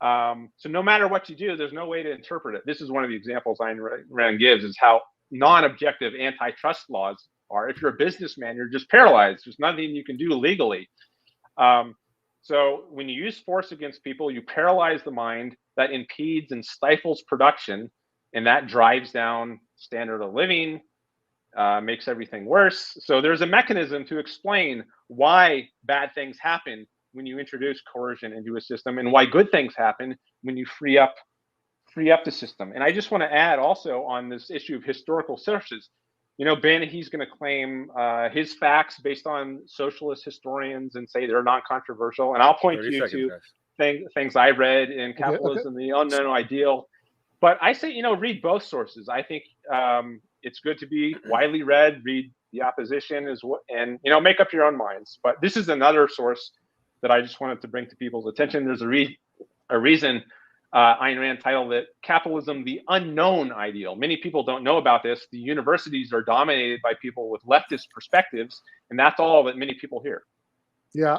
So no matter what you do, there's no way to interpret it. This is one of the examples Ayn Rand gives, is how non-objective antitrust laws are. If you're a businessman, you're just paralyzed. There's nothing you can do legally. So when you use force against people, you paralyze the mind. That impedes and stifles production, and that drives down standard of living, makes everything worse. So there's a mechanism to explain why bad things happen when you introduce coercion into a system, and why good things happen when you free up the system. And I just want to add also on this issue of historical sources. Ben, he's going to claim his facts based on socialist historians and say they're non-controversial. And I'll point you to things I read in Capitalism, the Unknown Ideal. But I say, read both sources. I think it's good to be widely read, read the opposition and make up your own minds. But this is another source that I just wanted to bring to people's attention. There's a reason Ayn Rand titled it Capitalism, the Unknown Ideal. Many people don't know about this. The universities are dominated by people with leftist perspectives, and that's all that many people hear.
Yeah,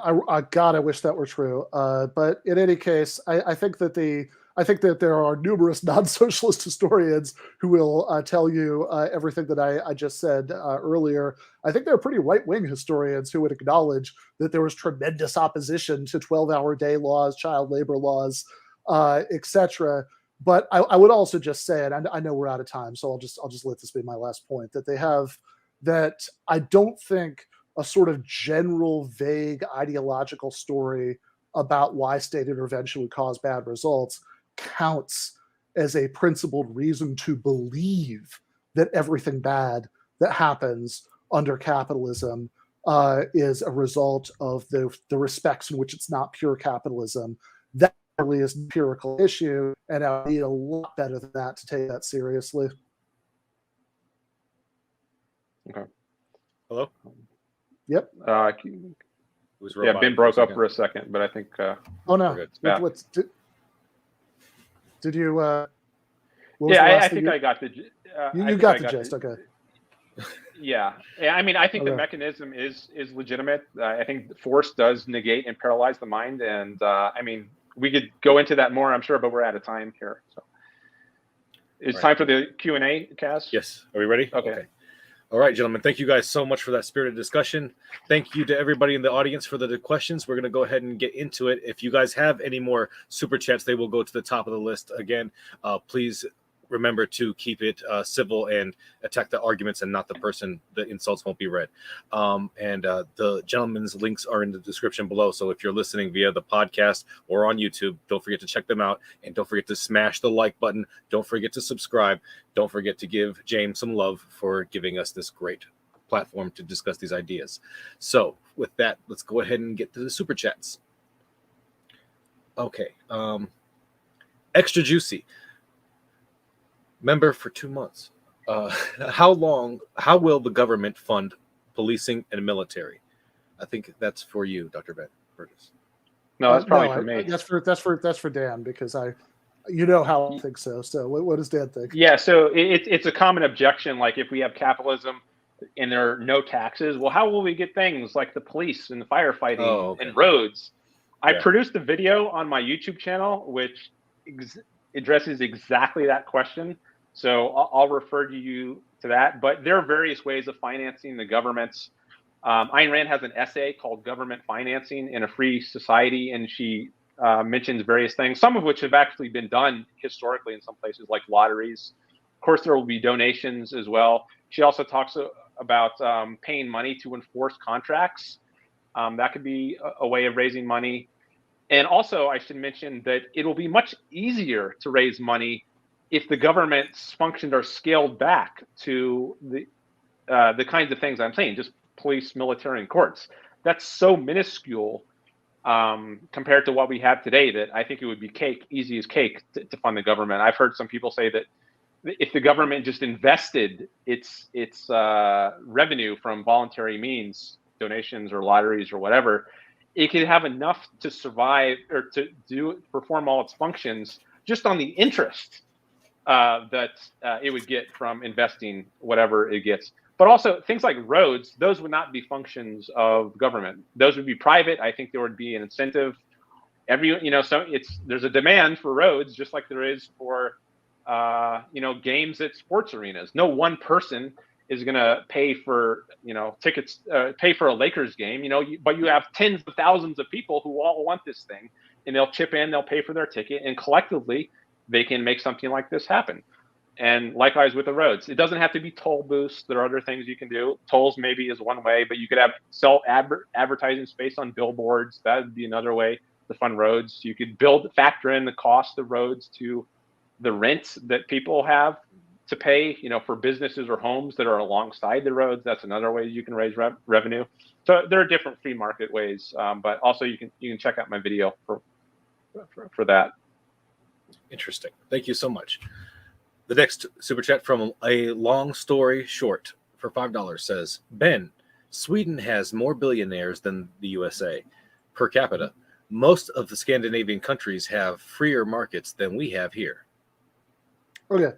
God, I wish that were true. But in any case, I think that there are numerous non-socialist historians who will tell you everything that I just said earlier. I think there are pretty right-wing historians who would acknowledge that there was tremendous opposition to 12-hour day laws, child labor laws, etc. But I would also just say, and I know we're out of time, so I'll just let this be my last point, that I don't think a sort of general, vague ideological story about why state intervention would cause bad results counts as a principled reason to believe that everything bad that happens under capitalism is a result of the respects in which it's not pure capitalism. That really is an empirical issue, and I need a lot better than that to take that seriously.
Okay.
Hello?
Yep.
Ben broke up for a second, but I think.
Oh no! Did you?
I think I got the.
You got the gist. Okay.
Yeah, I mean, I think the mechanism is legitimate. I think force does negate and paralyze the mind, and I mean, we could go into that more, I'm sure, but we're out of time here. So, it's time for the Q&A, Cass?
Yes. Are we ready?
Okay.
All right, gentlemen. Thank you guys so much for that spirited discussion. Thank you to everybody in the audience for the questions. We're going to go ahead and get into it. If you guys have any more super chats, they will go to the top of the list. Again, please remember to keep it civil and attack the arguments and not the person. The insults won't be read. The gentlemen's links are in the description below. So if you're listening via the podcast or on YouTube, don't forget to check them out. And don't forget to smash the like button. Don't forget to subscribe. Don't forget to give James some love for giving us this great platform to discuss these ideas. So with that, let's go ahead and get to the super chats. Okay. Extra Juicy. Member for 2 months. How will the government fund policing and military? I think that's for you, Dr. Burgis.
No, that's probably for me.
That's for Dan, because how I think so. So what does Dan think?
Yeah, so it's a common objection. Like, if we have capitalism and there are no taxes, well, how will we get things like the police and the firefighting and roads? I produced a video on my YouTube channel which addresses exactly that question. So I'll refer you to that. But there are various ways of financing the governments. Ayn Rand has an essay called Government Financing in a Free Society, and she mentions various things, some of which have actually been done historically in some places, like lotteries. Of course, there will be donations as well. She also talks about paying money to enforce contracts. That could be a way of raising money. And also, I should mention that it will be much easier to raise money if the government's functions are scaled back to the kinds of things I'm saying, just police, military, and courts. That's so minuscule compared to what we have today that I think it would be easy as cake to fund the government. I've heard some people say that if the government just invested its revenue from voluntary means, donations or lotteries or whatever, it could have enough to survive or to perform all its functions just on the interest that it would get from investing whatever it gets. But also things like roads, those would not be functions of government. Those would be private. I think there would be an incentive So there's a demand for roads, just like there is for games at sports arenas. No one person is going to pay for tickets, pay for a Lakers game, but you have tens of thousands of people who all want this thing, and they'll chip in, they'll pay for their ticket, and collectively they can make something like this happen. And likewise with the roads, it doesn't have to be toll booths. There are other things you can do. Tolls maybe is one way, but you could sell advertising space on billboards. That would be another way to fund roads. You could factor in the cost of roads to the rents that people have to pay, for businesses or homes that are alongside the roads. That's another way you can raise revenue. So there are different free market ways, but also you can check out my video for that.
Interesting. Thank you so much. The next super chat from A Long Story Short for $5 says, Ben, Sweden has more billionaires than the USA per capita. Most of the Scandinavian countries have freer markets than we have here.
Okay.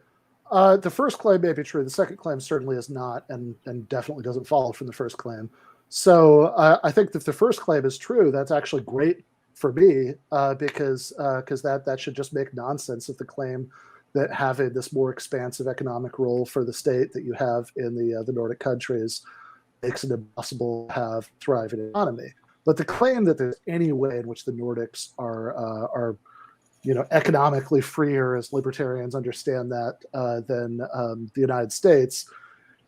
The first claim may be true. The second claim certainly is not, and definitely doesn't follow from the first claim. So I think that the first claim is true. That's actually great for me because that should just make nonsense of the claim that having this more expansive economic role for the state that you have in the Nordic countries makes it impossible to have thriving economy. But the claim that there's any way in which the Nordics are economically freer, as libertarians understand that, than the United States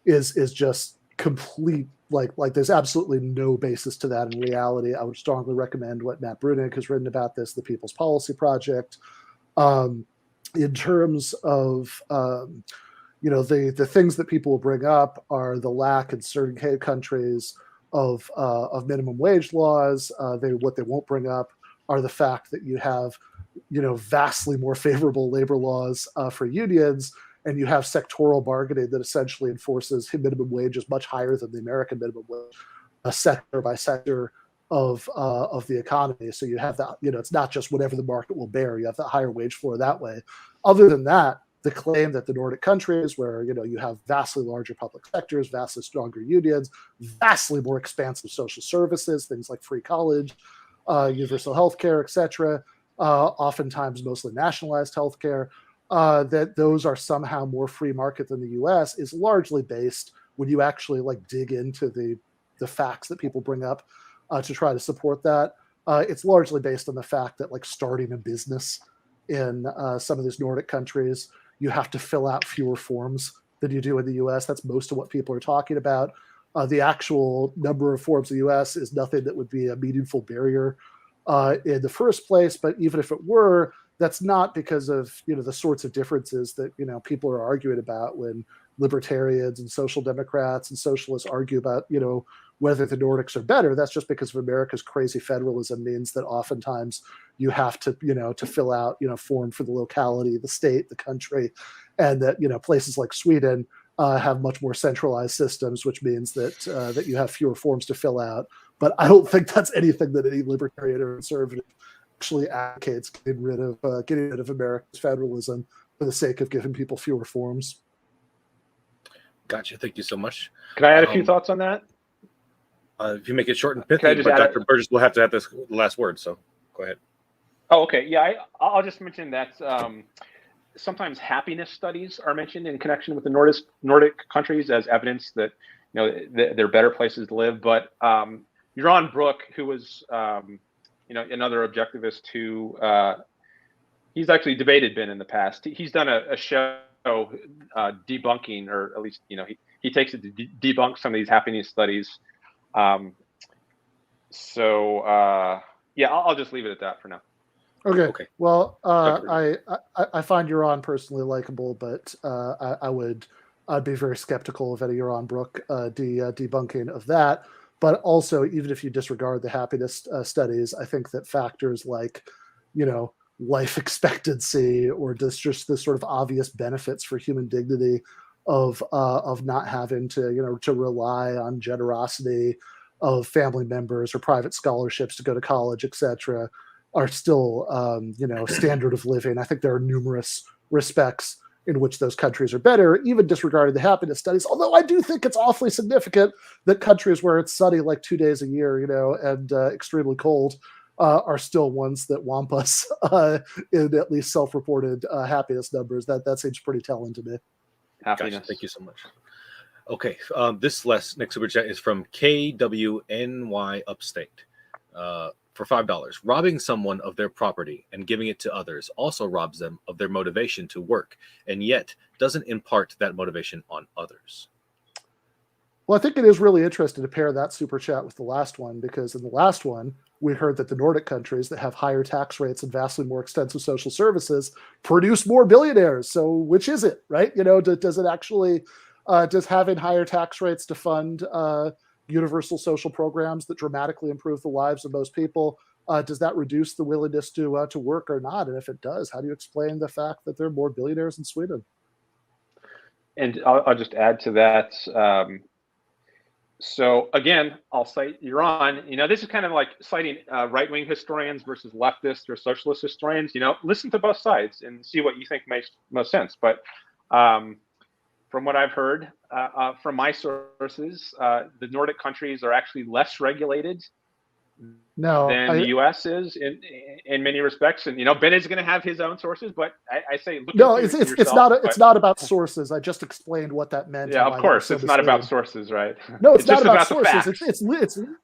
is just complete. Like there's absolutely no basis to that in reality. I would strongly recommend what Matt Brunig has written about this, the People's Policy Project. In terms of the things that people will bring up are the lack in certain countries of minimum wage laws. What they won't bring up are the fact that you have vastly more favorable labor laws for unions, and you have sectoral bargaining that essentially enforces minimum wages much higher than the American minimum wage, sector by sector of the economy. So you have that, it's not just whatever the market will bear. You have that higher wage floor that way. Other than that, the claim that the Nordic countries, where you have vastly larger public sectors, vastly stronger unions, vastly more expansive social services, things like free college, universal health care, etc., oftentimes mostly nationalized health care, that those are somehow more free market than the US is largely based, when you actually dig into the facts that people bring up to try to support that, it's largely based on the fact that starting a business in some of these Nordic countries, you have to fill out fewer forms than you do in the US. That's most of what people are talking about. The actual number of forms in the US is nothing that would be a meaningful barrier in the first place, but even if it were, that's not because of the sorts of differences that people are arguing about when libertarians and social democrats and socialists argue about whether the Nordics are better. That's just because of America's crazy federalism means that oftentimes you have to to fill out form for the locality, the state, the country, and that places like Sweden have much more centralized systems, which means that you have fewer forms to fill out. But I don't think that's anything that any libertarian or conservative actually advocates, getting rid of America's federalism for the sake of giving people fewer forms.
Gotcha. Thank you so much.
Can I add a few thoughts on that?
If you make it short and pithy, but Dr. Burgis will have to have this last word, so go ahead.
Oh, okay. Yeah, I'll just mention that sometimes happiness studies are mentioned in connection with the Nordic countries as evidence that they're better places to live. But Yaron Brook, who was another objectivist who he's actually debated Ben in the past. He's done a show debunking, or at least he takes it to debunk some of these happiness studies. Yeah, I'll just leave it at that for now.
Okay. Well, I find Yaron personally likable, but I'd be very skeptical of any Yaron Brook debunking of that. But also, even if you disregard the happiness studies, I think that factors like, life expectancy or just the sort of obvious benefits for human dignity of not having to rely on generosity of family members or private scholarships to go to college, etc., are still standard of living. I think there are numerous respects in which those countries are better, even disregarding the happiness studies. Although I do think it's awfully significant that countries where it's sunny 2 days a year, and extremely cold, are still ones that wamp us in at least self-reported happiness numbers. That seems pretty telling to me.
Happiness.
Gotcha. Thank you so much. Okay, this next super chat is from KWNY Upstate for $5. Robbing someone of their property and giving it to others also robs them of their motivation to work, and yet doesn't impart that motivation on others.
Well, I think it is really interesting to pair that super chat with the last one, because in the last one, we heard that the Nordic countries that have higher tax rates and vastly more extensive social services produce more billionaires. So which is it, right? Does it actually, does having higher tax rates to fund universal social programs that dramatically improve the lives of most people, does that reduce the willingness to work or not? And if it does, how do you explain the fact that there are more billionaires in Sweden?
And I'll just add to that. So again, I'll cite Iran. This is kind of like citing right-wing historians versus leftist or socialist historians. Listen to both sides and see what you think makes most sense. But from what I've heard from my sources, the Nordic countries are actually less regulated than the U.S. is in many respects. And Ben is going to have his own sources, but I say look.
No, it's not about sources. I just explained what that meant.
Yeah, of course, it's not about sources, right?
No, it's not about sources.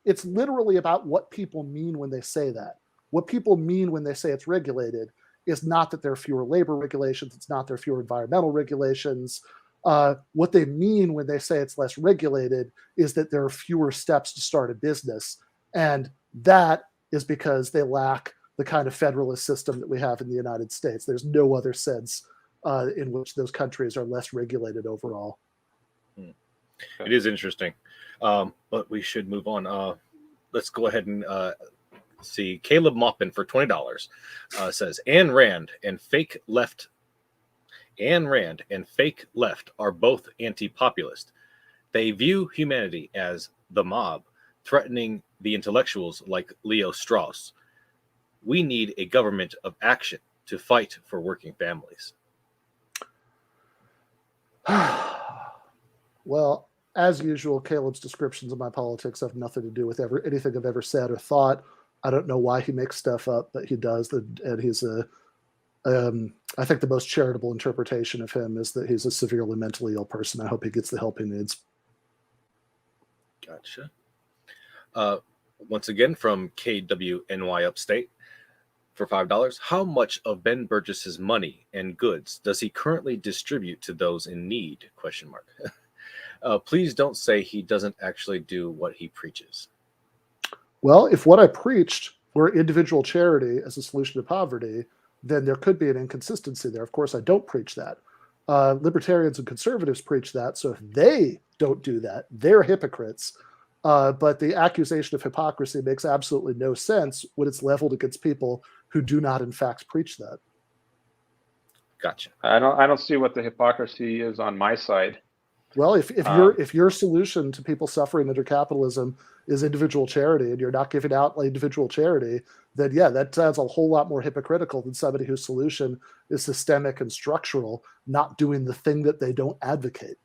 It's literally about what people mean when they say that. What people mean when they say it's regulated is not that there are fewer labor regulations. It's not there are fewer environmental regulations. What they mean when they say it's less regulated is that there are fewer steps to start a business. And that is because they lack the kind of federalist system that we have in the United States. There's no other sense in which those countries are less regulated overall.
It is interesting, but we should move on. Let's go ahead and see. Caleb Maupin for $20 says Ayn Rand and fake left are both anti-populist. They view humanity as the mob, threatening the intellectuals like Leo Strauss. We need a government of action to fight for working families.
Well, as usual, Caleb's descriptions of my politics have nothing to do with anything I've ever said or thought. I don't know why he makes stuff up, but he does. And he's I think the most charitable interpretation of him is that he's a severely mentally ill person. I hope he gets the help he needs.
Gotcha. Once again, from KWNY Upstate for $5. How much of Ben Burgis's money and goods does he currently distribute to those in need? ? Please don't say he doesn't actually do what he preaches.
Well, if what I preached were individual charity as a solution to poverty, then there could be an inconsistency there. Of course, I don't preach that. Libertarians and conservatives preach that. So if they don't do that, they're hypocrites. But the accusation of hypocrisy makes absolutely no sense when it's leveled against people who do not, in fact, preach that.
Gotcha.
I don't see what the hypocrisy is on my side.
Well, if your solution to people suffering under capitalism is individual charity, and you're not giving out individual charity, then yeah, that sounds a whole lot more hypocritical than somebody whose solution is systemic and structural, not doing the thing that they don't advocate.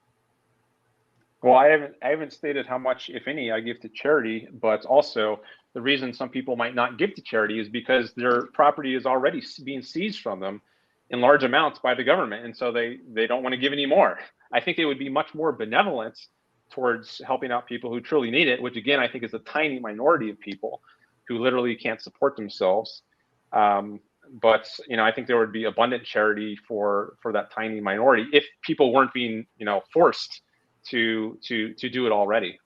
Well, I haven't stated how much, if any, I give to charity, but also the reason some people might not give to charity is because their property is already being seized from them in large amounts by the government, and so they don't want to give any more. I think they would be much more benevolent towards helping out people who truly need it, which again I think is a tiny minority of people who literally can't support themselves. But I think there would be abundant charity for that tiny minority if people weren't being forced to do it already.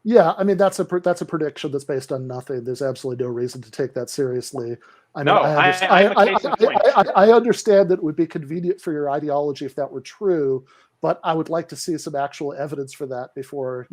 Yeah, I mean that's a prediction that's based on nothing. There's absolutely no reason to take that seriously. I mean, I understand that it would be convenient for your ideology if that were true, but I would like to see some actual evidence for that before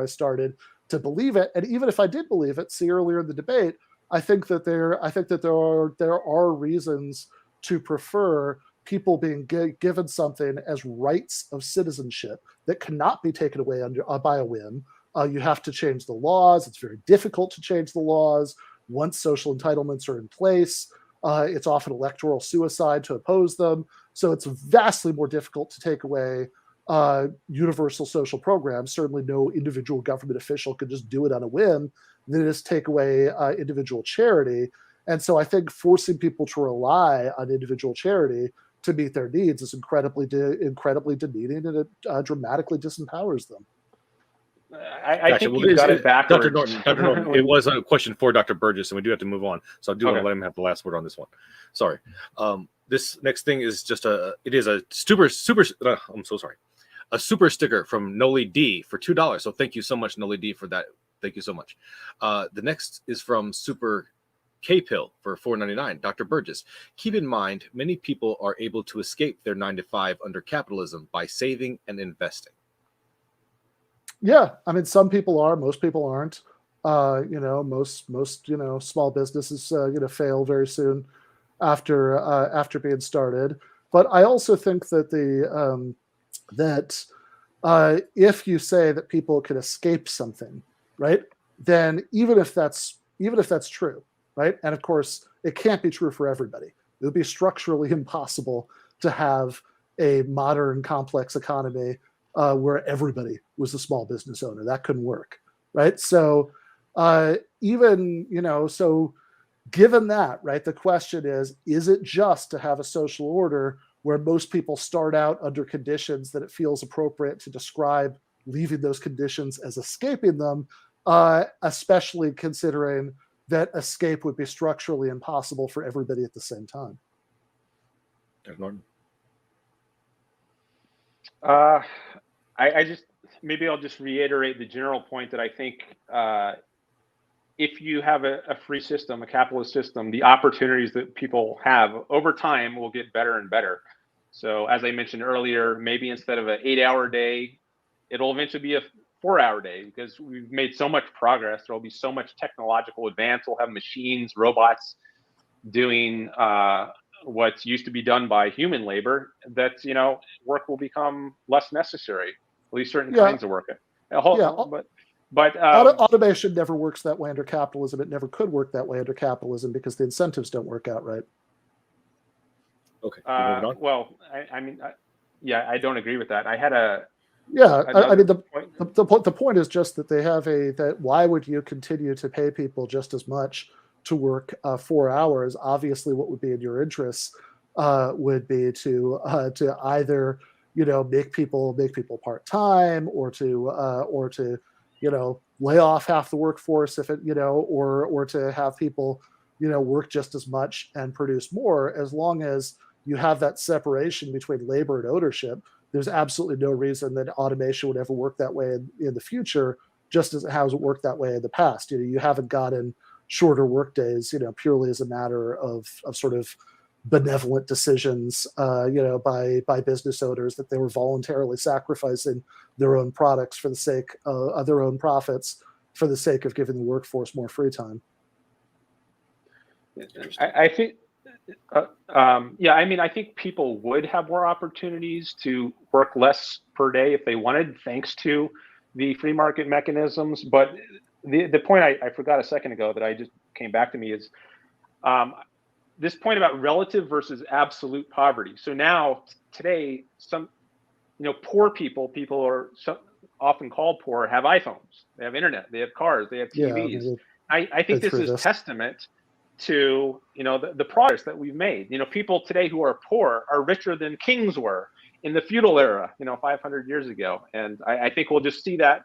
I started to believe it. And even if I did believe it, see earlier in the debate, I think that there are reasons to prefer people being given something as rights of citizenship that cannot be taken away by a whim. You have to change the laws. It's very difficult to change the laws once social entitlements are in place. It's often electoral suicide to oppose them. So it's vastly more difficult to take away universal social programs. Certainly no individual government official could just do it on a whim. They just take away individual charity. And so I think forcing people to rely on individual charity to meet their needs is incredibly demeaning, and it dramatically disempowers them.
I think you got it backwards.
Dr. Norton, it was a question for Dr. Burgis, and we do have to move on. So I do want to let him have the last word on this one. Sorry. This next thing is just a super, I'm so sorry. A super sticker from Noli D for $2. So thank you so much, Noli D, for that. Thank you so much. The next is from Super K-Pill for $4.99. Dr. Burgess, keep in mind, many people are able to escape their 9-to-5 under capitalism by saving and investing.
Yeah, I mean, some people are, most people aren't. Most small businesses fail very soon after being started. But I also think that if you say that people can escape something, right, then even if that's true, right, and of course it can't be true for everybody. It would be structurally impossible to have a modern, complex economy where everybody was a small business owner. That couldn't work, right? So given that, right, the question is it just to have a social order where most people start out under conditions that it feels appropriate to describe leaving those conditions as escaping them, especially considering that escape would be structurally impossible for everybody at the same time?
Dr. Norton?
I'll just reiterate the general point that I think if you have a free system, a capitalist system, the opportunities that people have over time will get better and better. So as I mentioned earlier, maybe instead of an 8-hour day, it'll eventually be a 4-hour day, because we've made so much progress. There'll be so much technological advance. We'll have machines, robots doing what used to be done by human labor, that work will become less necessary, at least certain kinds of work.
Automation never works that way under capitalism. It never could work that way under capitalism because the incentives don't work out right.
Okay.
Well, I don't agree with that.
The point is just that they have that why would you continue to pay people just as much to work 4 hours? Obviously, what would be in your interests would be to either make people part-time, or to lay off half the workforce if it or to have people work just as much and produce more. As long as you have that separation between labor and ownership, there's absolutely no reason that automation would ever work that way in the future, just as it hasn't worked that way in the past. You haven't gotten shorter work days, purely as a matter of sort of benevolent decisions, by business owners, that they were voluntarily sacrificing their own products for the sake of their own profits, for the sake of giving the workforce more free time.
I think, I think people would have more opportunities to work less per day if they wanted, thanks to the free market mechanisms. But the point I forgot a second ago that I just came back to me is this point about relative versus absolute poverty. So now, today, some poor people are often called poor, have iPhones, they have internet, they have cars, they have TVs. Yeah, I think this is testament to the progress that we've made. People today who are poor are richer than kings were in the feudal era, 500 years ago. And I think we'll just see that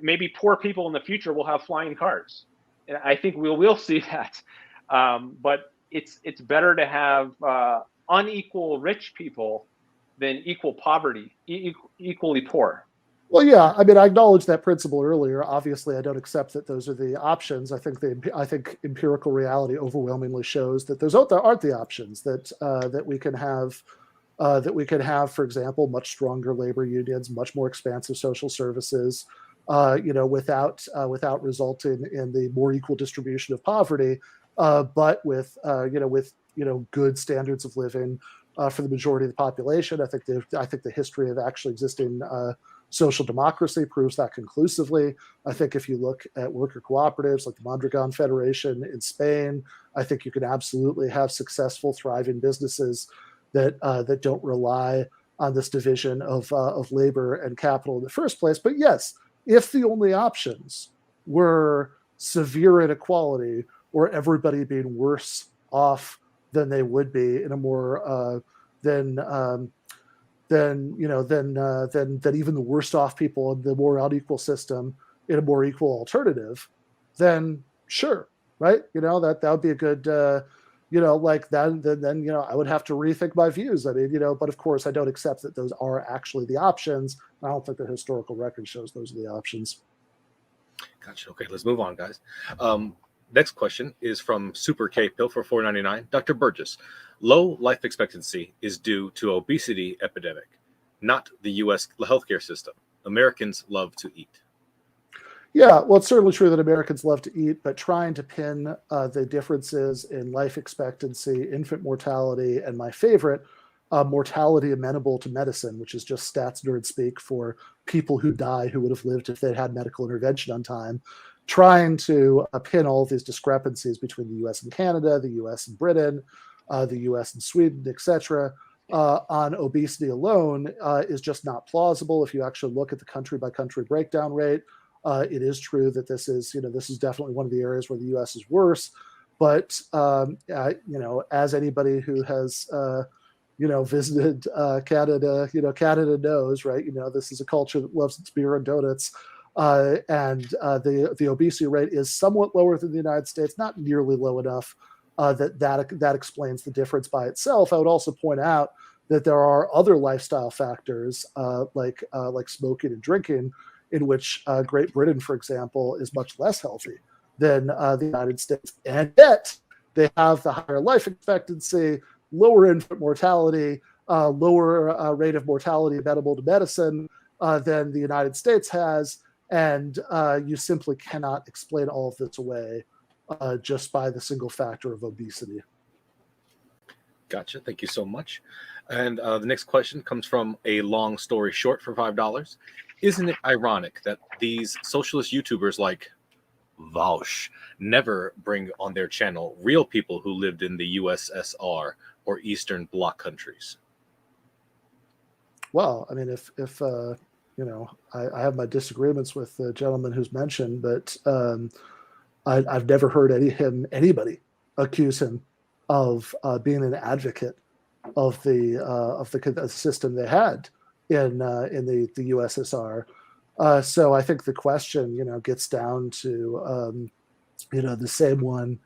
maybe poor people in the future will have flying cars. And I think we will see that. But it's better to have unequal rich people than equal poverty, equally poor.
Well, yeah, I mean, I acknowledged that principle earlier. Obviously, I don't accept that those are the options. I think empirical reality overwhelmingly shows that there aren't the options, that we can have. For example, much stronger labor unions, much more expansive social services, without resulting in the more equal distribution of poverty, but with good standards of living for the majority of the population. I think the history of actually existing social democracy proves that conclusively. I think if you look at worker cooperatives like the Mondragon Federation in Spain, I think you can absolutely have successful, thriving businesses that don't rely on this division of labor and capital in the first place. But yes, if the only options were severe inequality or everybody being worse off than they would be in a more than even the worst off people in the more unequal system in a more equal alternative, then sure, right? That would be a good, like that. Then I would have to rethink my views. I mean, but of course I don't accept that those are actually the options. I don't think the historical record shows those are the options.
Gotcha. Okay, let's move on, guys. Next question is from Super K Pill for $4.99. Dr. Burgis, low life expectancy is due to obesity epidemic, not the U.S. healthcare system. Americans love to eat.
Yeah, well, it's certainly true that Americans love to eat, but trying to pin the differences in life expectancy, infant mortality, and my favorite, mortality amenable to medicine, which is just stats nerd speak for people who die who would have lived if they'd had medical intervention on time, trying to pin all of these discrepancies between the US and Canada, the US and Britain, the US and Sweden, etc., on obesity alone is just not plausible. If you actually look at the country by country breakdown rate, it is true that this is definitely one of the areas where the US is worse. But as anybody who has visited Canada, Canada knows, right? This is a culture that loves its beer and donuts. And the obesity rate is somewhat lower than the United States, not nearly low enough that explains the difference by itself. I would also point out that there are other lifestyle factors like smoking and drinking, in which Great Britain, for example, is much less healthy than the United States, and yet they have the higher life expectancy, lower infant mortality, lower rate of mortality amenable to medicine than the United States has. And you simply cannot explain all of this away just by the single factor of obesity.
Gotcha. Thank you so much. And the next question comes from a long story short for $5. Isn't it ironic that these socialist YouTubers like Vaush never bring on their channel real people who lived in the USSR or Eastern Bloc countries?
Well, I mean, if I have my disagreements with the gentleman who's mentioned, but I've never heard anybody accuse him of being an advocate of the system they had in the USSR. So I think the question, gets down to, the same one,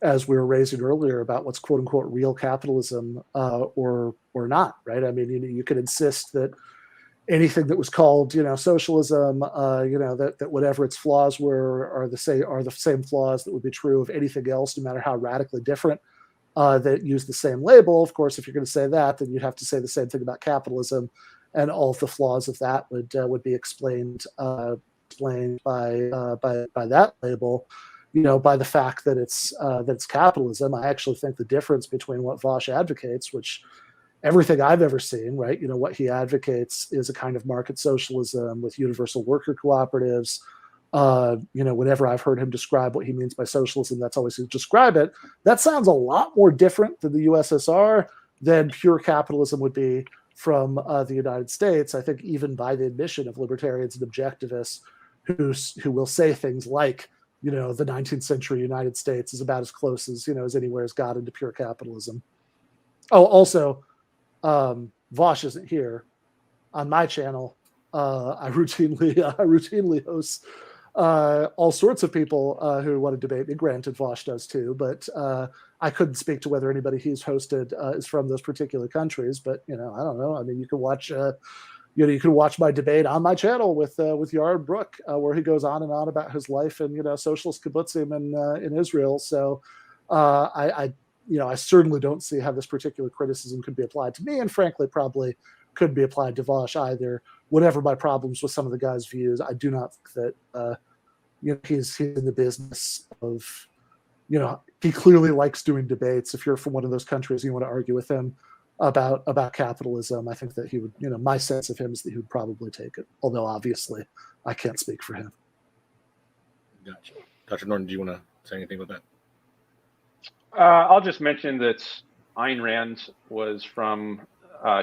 as we were raising earlier about what's quote unquote real capitalism or not, right? I mean, you could insist that anything that was called, socialism, that whatever its flaws were are the same flaws that would be true of anything else, no matter how radically different, that use the same label. Of course, if you're going to say that, then you'd have to say the same thing about capitalism, and all of the flaws of that would be explained by that label. By the fact that it's capitalism. I actually think the difference between what Vaush advocates, which everything I've ever seen, right? What he advocates is a kind of market socialism with universal worker cooperatives. Whenever I've heard him describe what he means by socialism, that's always to describe it. That sounds a lot more different than the USSR than pure capitalism would be from the United States. I think even by the admission of libertarians and objectivists who will say things like, the 19th century United States is about as close as anywhere has got into pure capitalism. Oh, also, Vaush isn't here on my channel. I routinely host all sorts of people who want to debate me. Granted, Vaush does too, but I couldn't speak to whether anybody he's hosted is from those particular countries. But I don't know. I mean, you can watch. You can watch my debate on my channel with Yared Brook, where he goes on and on about his life in socialist kibbutzim in Israel. So I certainly don't see how this particular criticism could be applied to me, and frankly, probably couldn't be applied to Vaush either. Whatever my problems with some of the guy's views, I do not think that he's in the business of he clearly likes doing debates. If you're from one of those countries and you want to argue with him about capitalism, I think that he would, my sense of him is that he would probably take it. Although obviously I can't speak for him.
Gotcha. Dr. Norton, do you want to say anything with that?
I'll just mention that Ayn Rand was from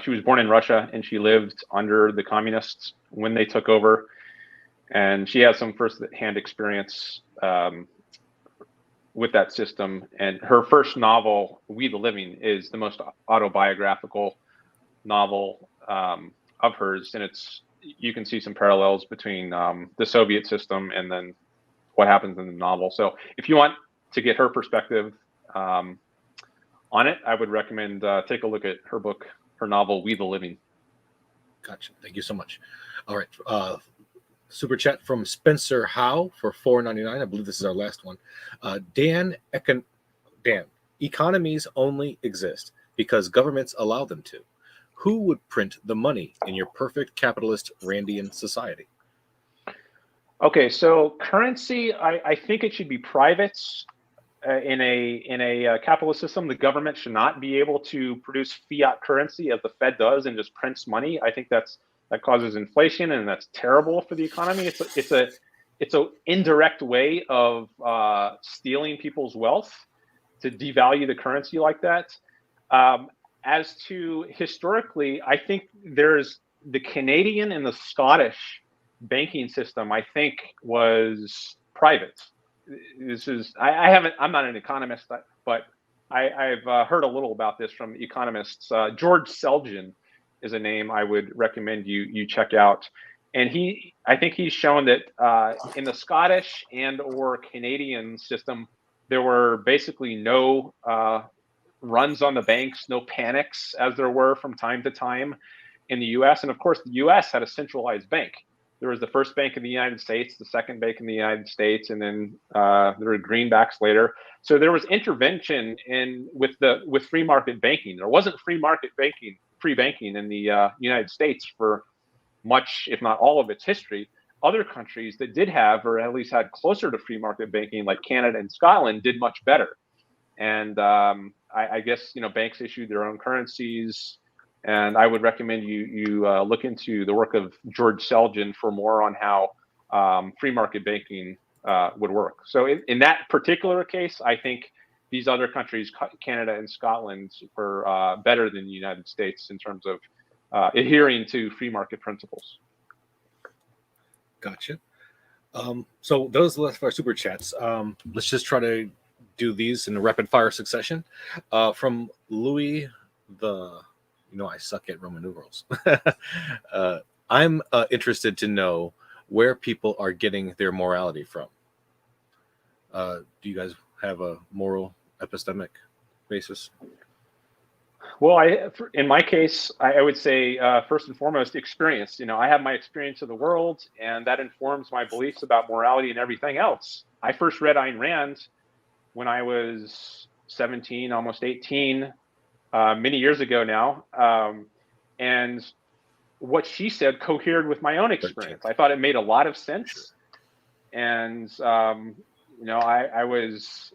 she was born in Russia, and she lived under the communists when they took over. And she has some first-hand experience with that system. And her first novel, We the Living, is the most autobiographical novel of hers. And you can see some parallels between the Soviet system and then what happens in the novel. So if you want to get her perspective on it, I would recommend take a look at her book, her novel, We the Living.
Gotcha. Thank you so much. All right. Super chat from Spencer Howe for $4.99. I believe this is our last one. Dan, economies only exist because governments allow them to. Who would print the money in your perfect capitalist Randian society?
Okay, so currency, I think it should be private. In a capitalist system, the government should not be able to produce fiat currency as the Fed does and just prints money. I think that causes inflation, and that's terrible for the economy. It's a indirect way of stealing people's wealth to devalue the currency like that. As to historically, I think there's the Canadian and the Scottish banking system, I think, was private. I'm not an economist, but I've heard a little about this from economists. George Selgin is a name I would recommend you check out. And I think he's shown that in the Scottish and or Canadian system, there were basically no runs on the banks, no panics as there were from time to time in the US. And of course, the US had a centralized bank. There was the first bank in the United States, the second bank in the United States, and then there were greenbacks later. So there was intervention with free market banking. There wasn't free banking in the United States for much, if not all of its history. Other countries that did have, or at least had closer to free market banking, like Canada and Scotland, did much better. And I guess banks issued their own currencies. And I would recommend you look into the work of George Selgin for more on how free market banking would work. So in that particular case, I think these other countries, Canada and Scotland, were better than the United States in terms of adhering to free market principles.
Gotcha. So those are the last of our super chats. Let's just try to do these in a rapid fire succession. From Louis I suck at Roman numerals. I'm interested to know where people are getting their morality from. Do you guys have a moral epistemic basis?
Well, in my case, I would say first and foremost, experience. I have my experience of the world, and that informs my beliefs about morality and everything else. I first read Ayn Rand when I was 17, almost 18. Many years ago now, and what she said cohered with my own experience. I thought it made a lot of sense, and I was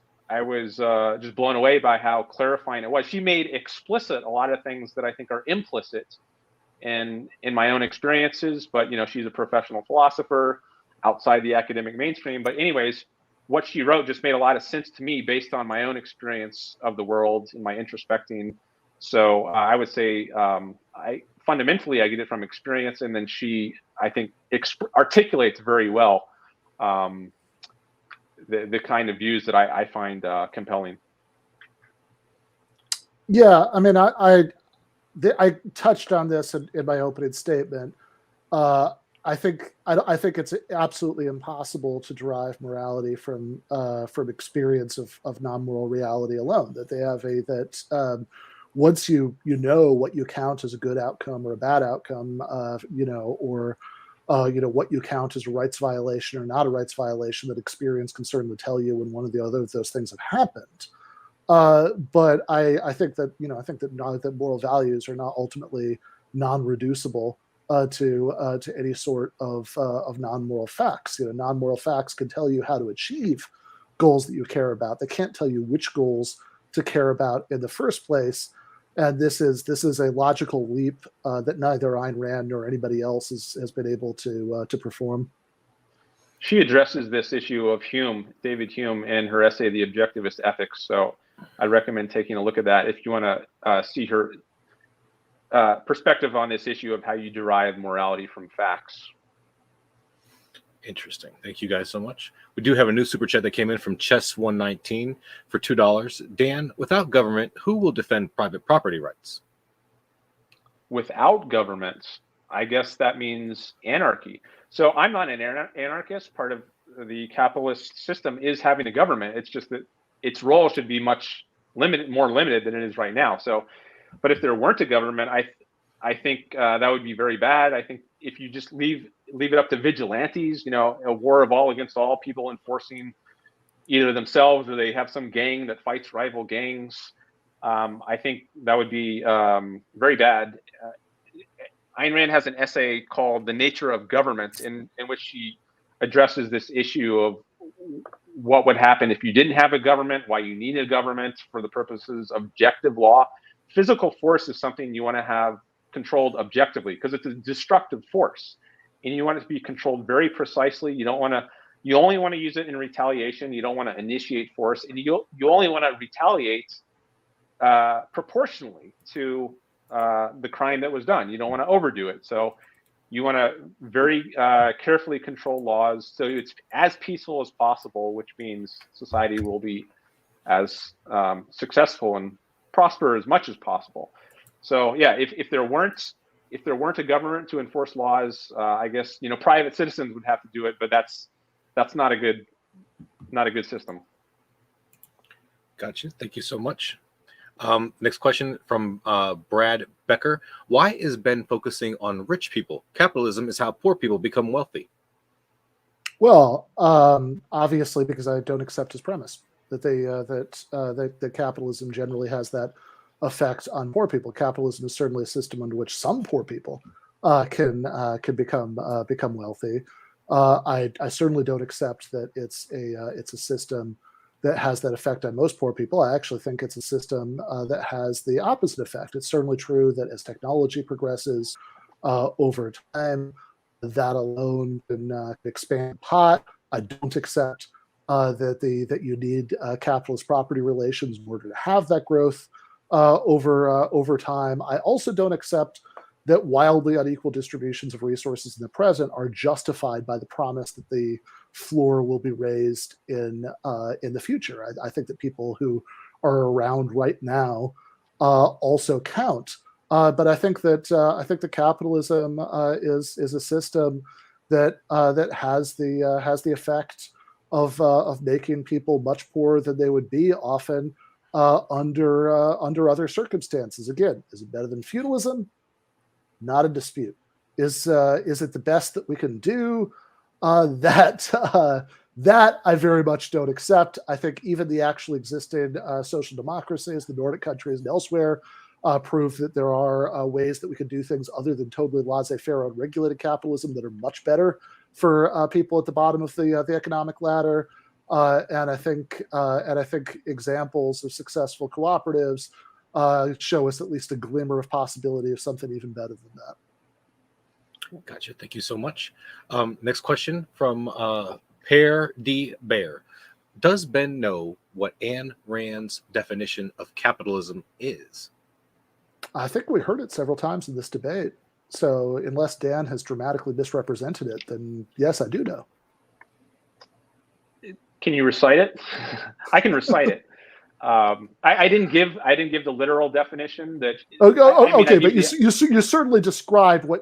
just blown away by how clarifying it was. She made explicit a lot of things that I think are implicit in my own experiences, but she's a professional philosopher outside the academic mainstream. But anyways, what she wrote just made a lot of sense to me based on my own experience of the world and my introspecting. So I would say fundamentally I get it from experience, and then she, I think, articulates very well the kind of views that I find compelling.
Yeah, I mean, I touched on this in my opening statement. I think it's absolutely impossible to derive morality from experience of non-moral reality alone. That they have once you know what you count as a good outcome or a bad outcome, or what you count as a rights violation or not a rights violation, that experience can certainly tell you when one or the other of those things have happened. But I think that that moral values are not ultimately non-reducible to any sort of non-moral facts. Non-moral facts can tell you how to achieve goals that you care about. They can't tell you which goals to care about in the first place. And this is a logical leap that neither Ayn Rand nor anybody else has been able to perform.
She addresses this issue of David Hume, in her essay, The Objectivist Ethics. So I recommend taking a look at that if you want to see her perspective on this issue of how you derive morality from facts.
Interesting. Thank you guys so much. We do have a new super chat that came in from Chess119 for $2. Dan, without government, who will defend private property rights?
Without government, I guess that means anarchy. So I'm not an anarchist. Part of the capitalist system is having a government. It's just that its role should be much more limited than it is right now. So, but if there weren't a government, I think that would be very bad. I think if you just leave it up to vigilantes, a war of all against all, people enforcing either themselves or they have some gang that fights rival gangs, I think that would be very bad. Ayn Rand has an essay called "The Nature of Government," in which she addresses this issue of what would happen if you didn't have a government, why you need a government for the purposes of objective law. Physical force is something you want to have controlled objectively because it's a destructive force, and you want it to be controlled very precisely. You only want to use it in retaliation. You don't want to initiate force, and you only want to retaliate proportionally to the crime that was done. You don't want to overdo it. So you want to very carefully control laws so it's as peaceful as possible, which means society will be as successful and prosper as much as possible. So yeah, if there weren't a government to enforce laws, I guess private citizens would have to do it, but that's not a good system.
Gotcha. Thank you so much. Next question from Brad Becker. Why is Ben focusing on rich people? Capitalism is how poor people become wealthy.
Well, obviously, because I don't accept his premise that that capitalism generally has that effect on poor people. Capitalism is certainly a system under which some poor people can become wealthy. I certainly don't accept that it's a system that has that effect on most poor people. I actually think it's a system that has the opposite effect. It's certainly true that as technology progresses over time, that alone can expand the pot. I don't accept that you need capitalist property relations in order to have that growth over time. I also don't accept that wildly unequal distributions of resources in the present are justified by the promise that the floor will be raised in the future. I think that people who are around right now also count. But I think that capitalism is a system that has the effect of making people much poorer than they would be often under other circumstances. Again, is it better than feudalism? Not a dispute. Is it the best that we can do? That I very much don't accept. I think even the actually existing social democracies, the Nordic countries and elsewhere, prove that there are ways that we can do things other than totally laissez-faire and regulated capitalism that are much better for people at the bottom of the economic ladder. And I think examples of successful cooperatives show us at least a glimmer of possibility of something even better than that.
Gotcha. Thank you so much. Next question from Pear D. Bear. Does Ben know what Ayn Rand's definition of capitalism is?
I think we heard it several times in this debate. So unless Dan has dramatically misrepresented it, then yes, I do know.
Can you recite it? I can recite it. I didn't give the literal definition that.
Okay, but you certainly described what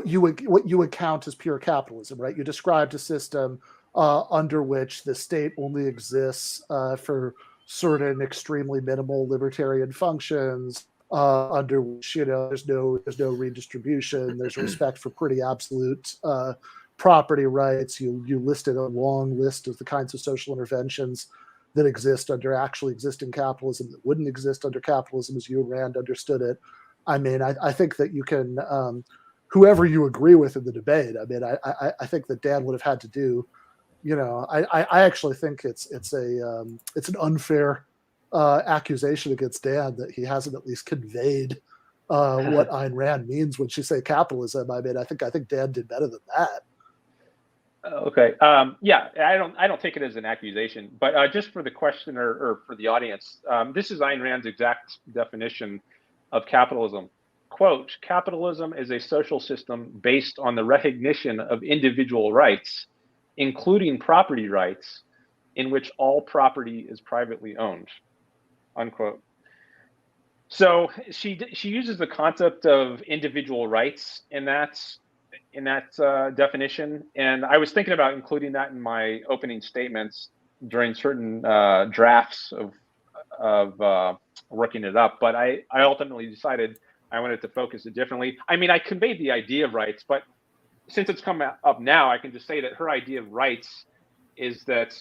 you would count as pure capitalism, right? You described a system under which the state only exists for certain extremely minimal libertarian functions, under which there's no redistribution, there's respect for pretty absolute property rights. You listed a long list of the kinds of social interventions that exist under actually existing capitalism that wouldn't exist under capitalism as you, Rand, understood it. I mean, I think that you can, whoever you agree with in the debate, I mean, I think that Dan would have had to do, I actually think it's an unfair accusation against Dan that he hasn't at least conveyed what Ayn Rand means when she say capitalism. I mean, I think Dan did better than that.
Okay. Yeah, I don't take it as an accusation, but just for the questioner or for the audience, this is Ayn Rand's exact definition of capitalism. quote, capitalism is a social system based on the recognition of individual rights, including property rights, in which all property is privately owned, unquote. So she uses the concept of individual rights in that definition, and I was thinking about including that in my opening statements during certain drafts of working it up, but I ultimately decided I wanted to focus it differently. I mean, I conveyed the idea of rights, but since it's come up now, I can just say that her idea of rights is that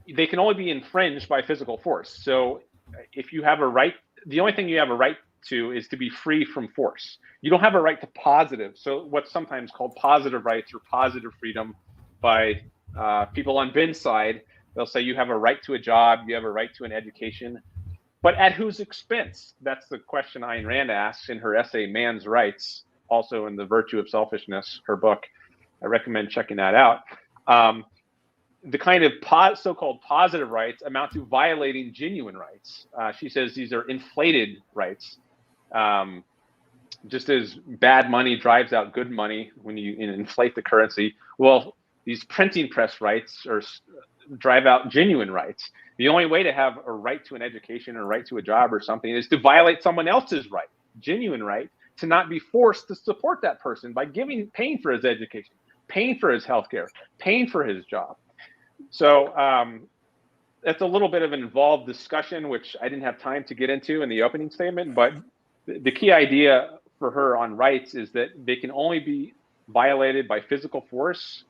they can only be infringed by physical force. So if you have a right, the only thing you have a right to is to be free from force. You don't have a right to positive. So what's sometimes called positive rights or positive freedom by people on Ben's side, they'll say you have a right to a job, you have a right to an education, but at whose expense? That's the question Ayn Rand asks in her essay, Man's Rights, also in The Virtue of Selfishness, her book. I recommend checking that out. The kind of so-called positive rights amount to violating genuine rights. She says these are inflated rights. Just as bad money drives out good money when you inflate the currency, well, these printing press rights drive out genuine rights. The only way to have a right to an education or a right to a job or something is to violate someone else's right, genuine right, to not be forced to support that person by paying for his education, paying for his healthcare, paying for his job. So that's a little bit of an involved discussion, which I didn't have time to get into in the opening statement. But the key idea for her on rights is that they can only be violated by physical force.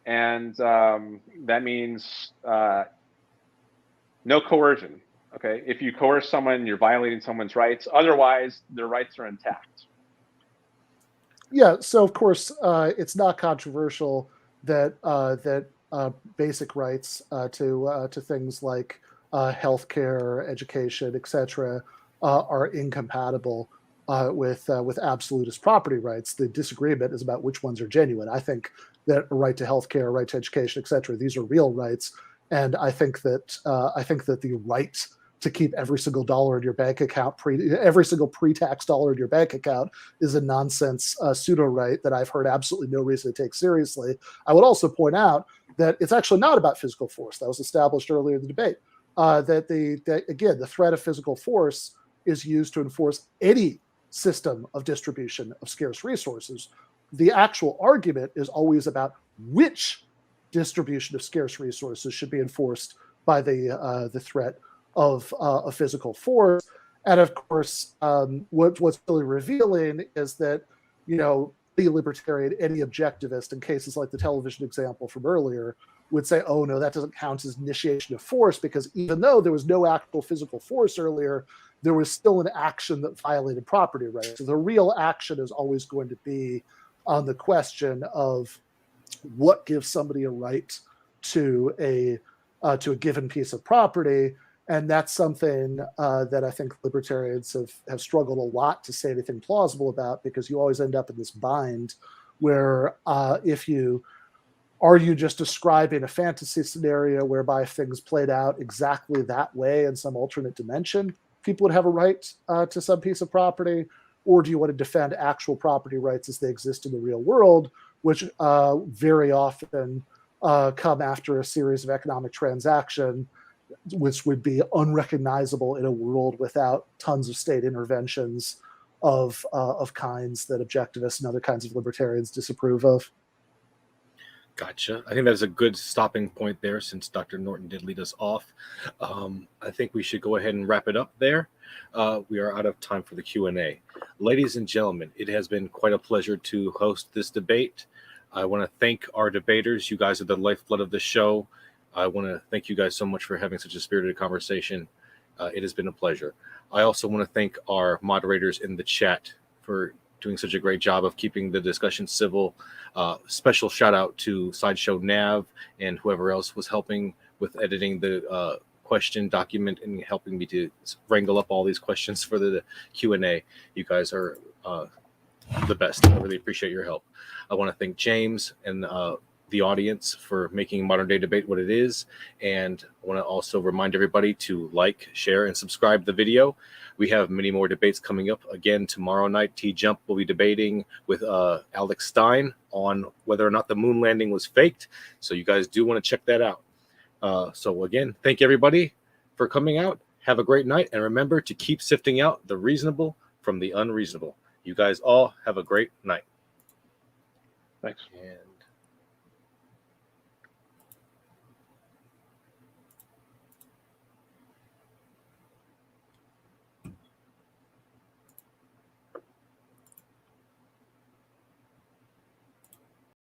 And that means no coercion. Okay, if you coerce someone, you're violating someone's rights. Otherwise, their rights are intact.
Yeah. So of course, it's not controversial that basic rights to things like healthcare, education, etc., are incompatible with absolutist property rights. The disagreement is about which ones are genuine. I think that a right to healthcare, a right to education, etc., these are real rights, and I think that the right to keep every single dollar in your bank account, every single pre-tax dollar in your bank account, is a nonsense pseudo right that I've heard absolutely no reason to take seriously. I would also point out that it's actually not about physical force. That was established earlier in the debate. That again, the threat of physical force is used to enforce any system of distribution of scarce resources. The actual argument is always about which distribution of scarce resources should be enforced by the threat of physical force. And of course, what's really revealing is that, any libertarian, any objectivist, in cases like the television example from earlier, would say, oh no, that doesn't count as initiation of force, because even though there was no actual physical force earlier, there was still an action that violated property rights. So the real action is always going to be on the question of what gives somebody a right to a given piece of property. And that's something that I think libertarians have struggled a lot to say anything plausible about, because you always end up in this bind where are you just describing a fantasy scenario whereby if things played out exactly that way in some alternate dimension, people would have a right to some piece of property? Or do you want to defend actual property rights as they exist in the real world, which very often come after a series of economic transactions, which would be unrecognizable in a world without tons of state interventions of kinds that objectivists and other kinds of libertarians disapprove of?
Gotcha. I think that's a good stopping point there, since Dr. Norton did lead us off. I think we should go ahead and wrap it up there. We are out of time for the Q&A. Ladies and gentlemen, it has been quite a pleasure to host this debate. I want to thank our debaters. You guys are the lifeblood of the show. I want to thank you guys so much for having such a spirited conversation. It has been a pleasure. I also want to thank our moderators in the chat for doing such a great job of keeping the discussion civil. Special shout out to Sideshow Nav and whoever else was helping with editing the question document and helping me to wrangle up all these questions for the Q&A. You guys are the best. I really appreciate your help. I want to thank James and the audience for making modern day debate what it is. And I want to also remind everybody to like, share, and subscribe to the video. We have many more debates coming up. Again, tomorrow night, T-Jump will be debating with Alex Stein on whether or not the moon landing was faked. So you guys do want to check that out. So again, thank everybody for coming out. Have a great night. And remember to keep sifting out the reasonable from the unreasonable. You guys all have a great night.
Thanks.
And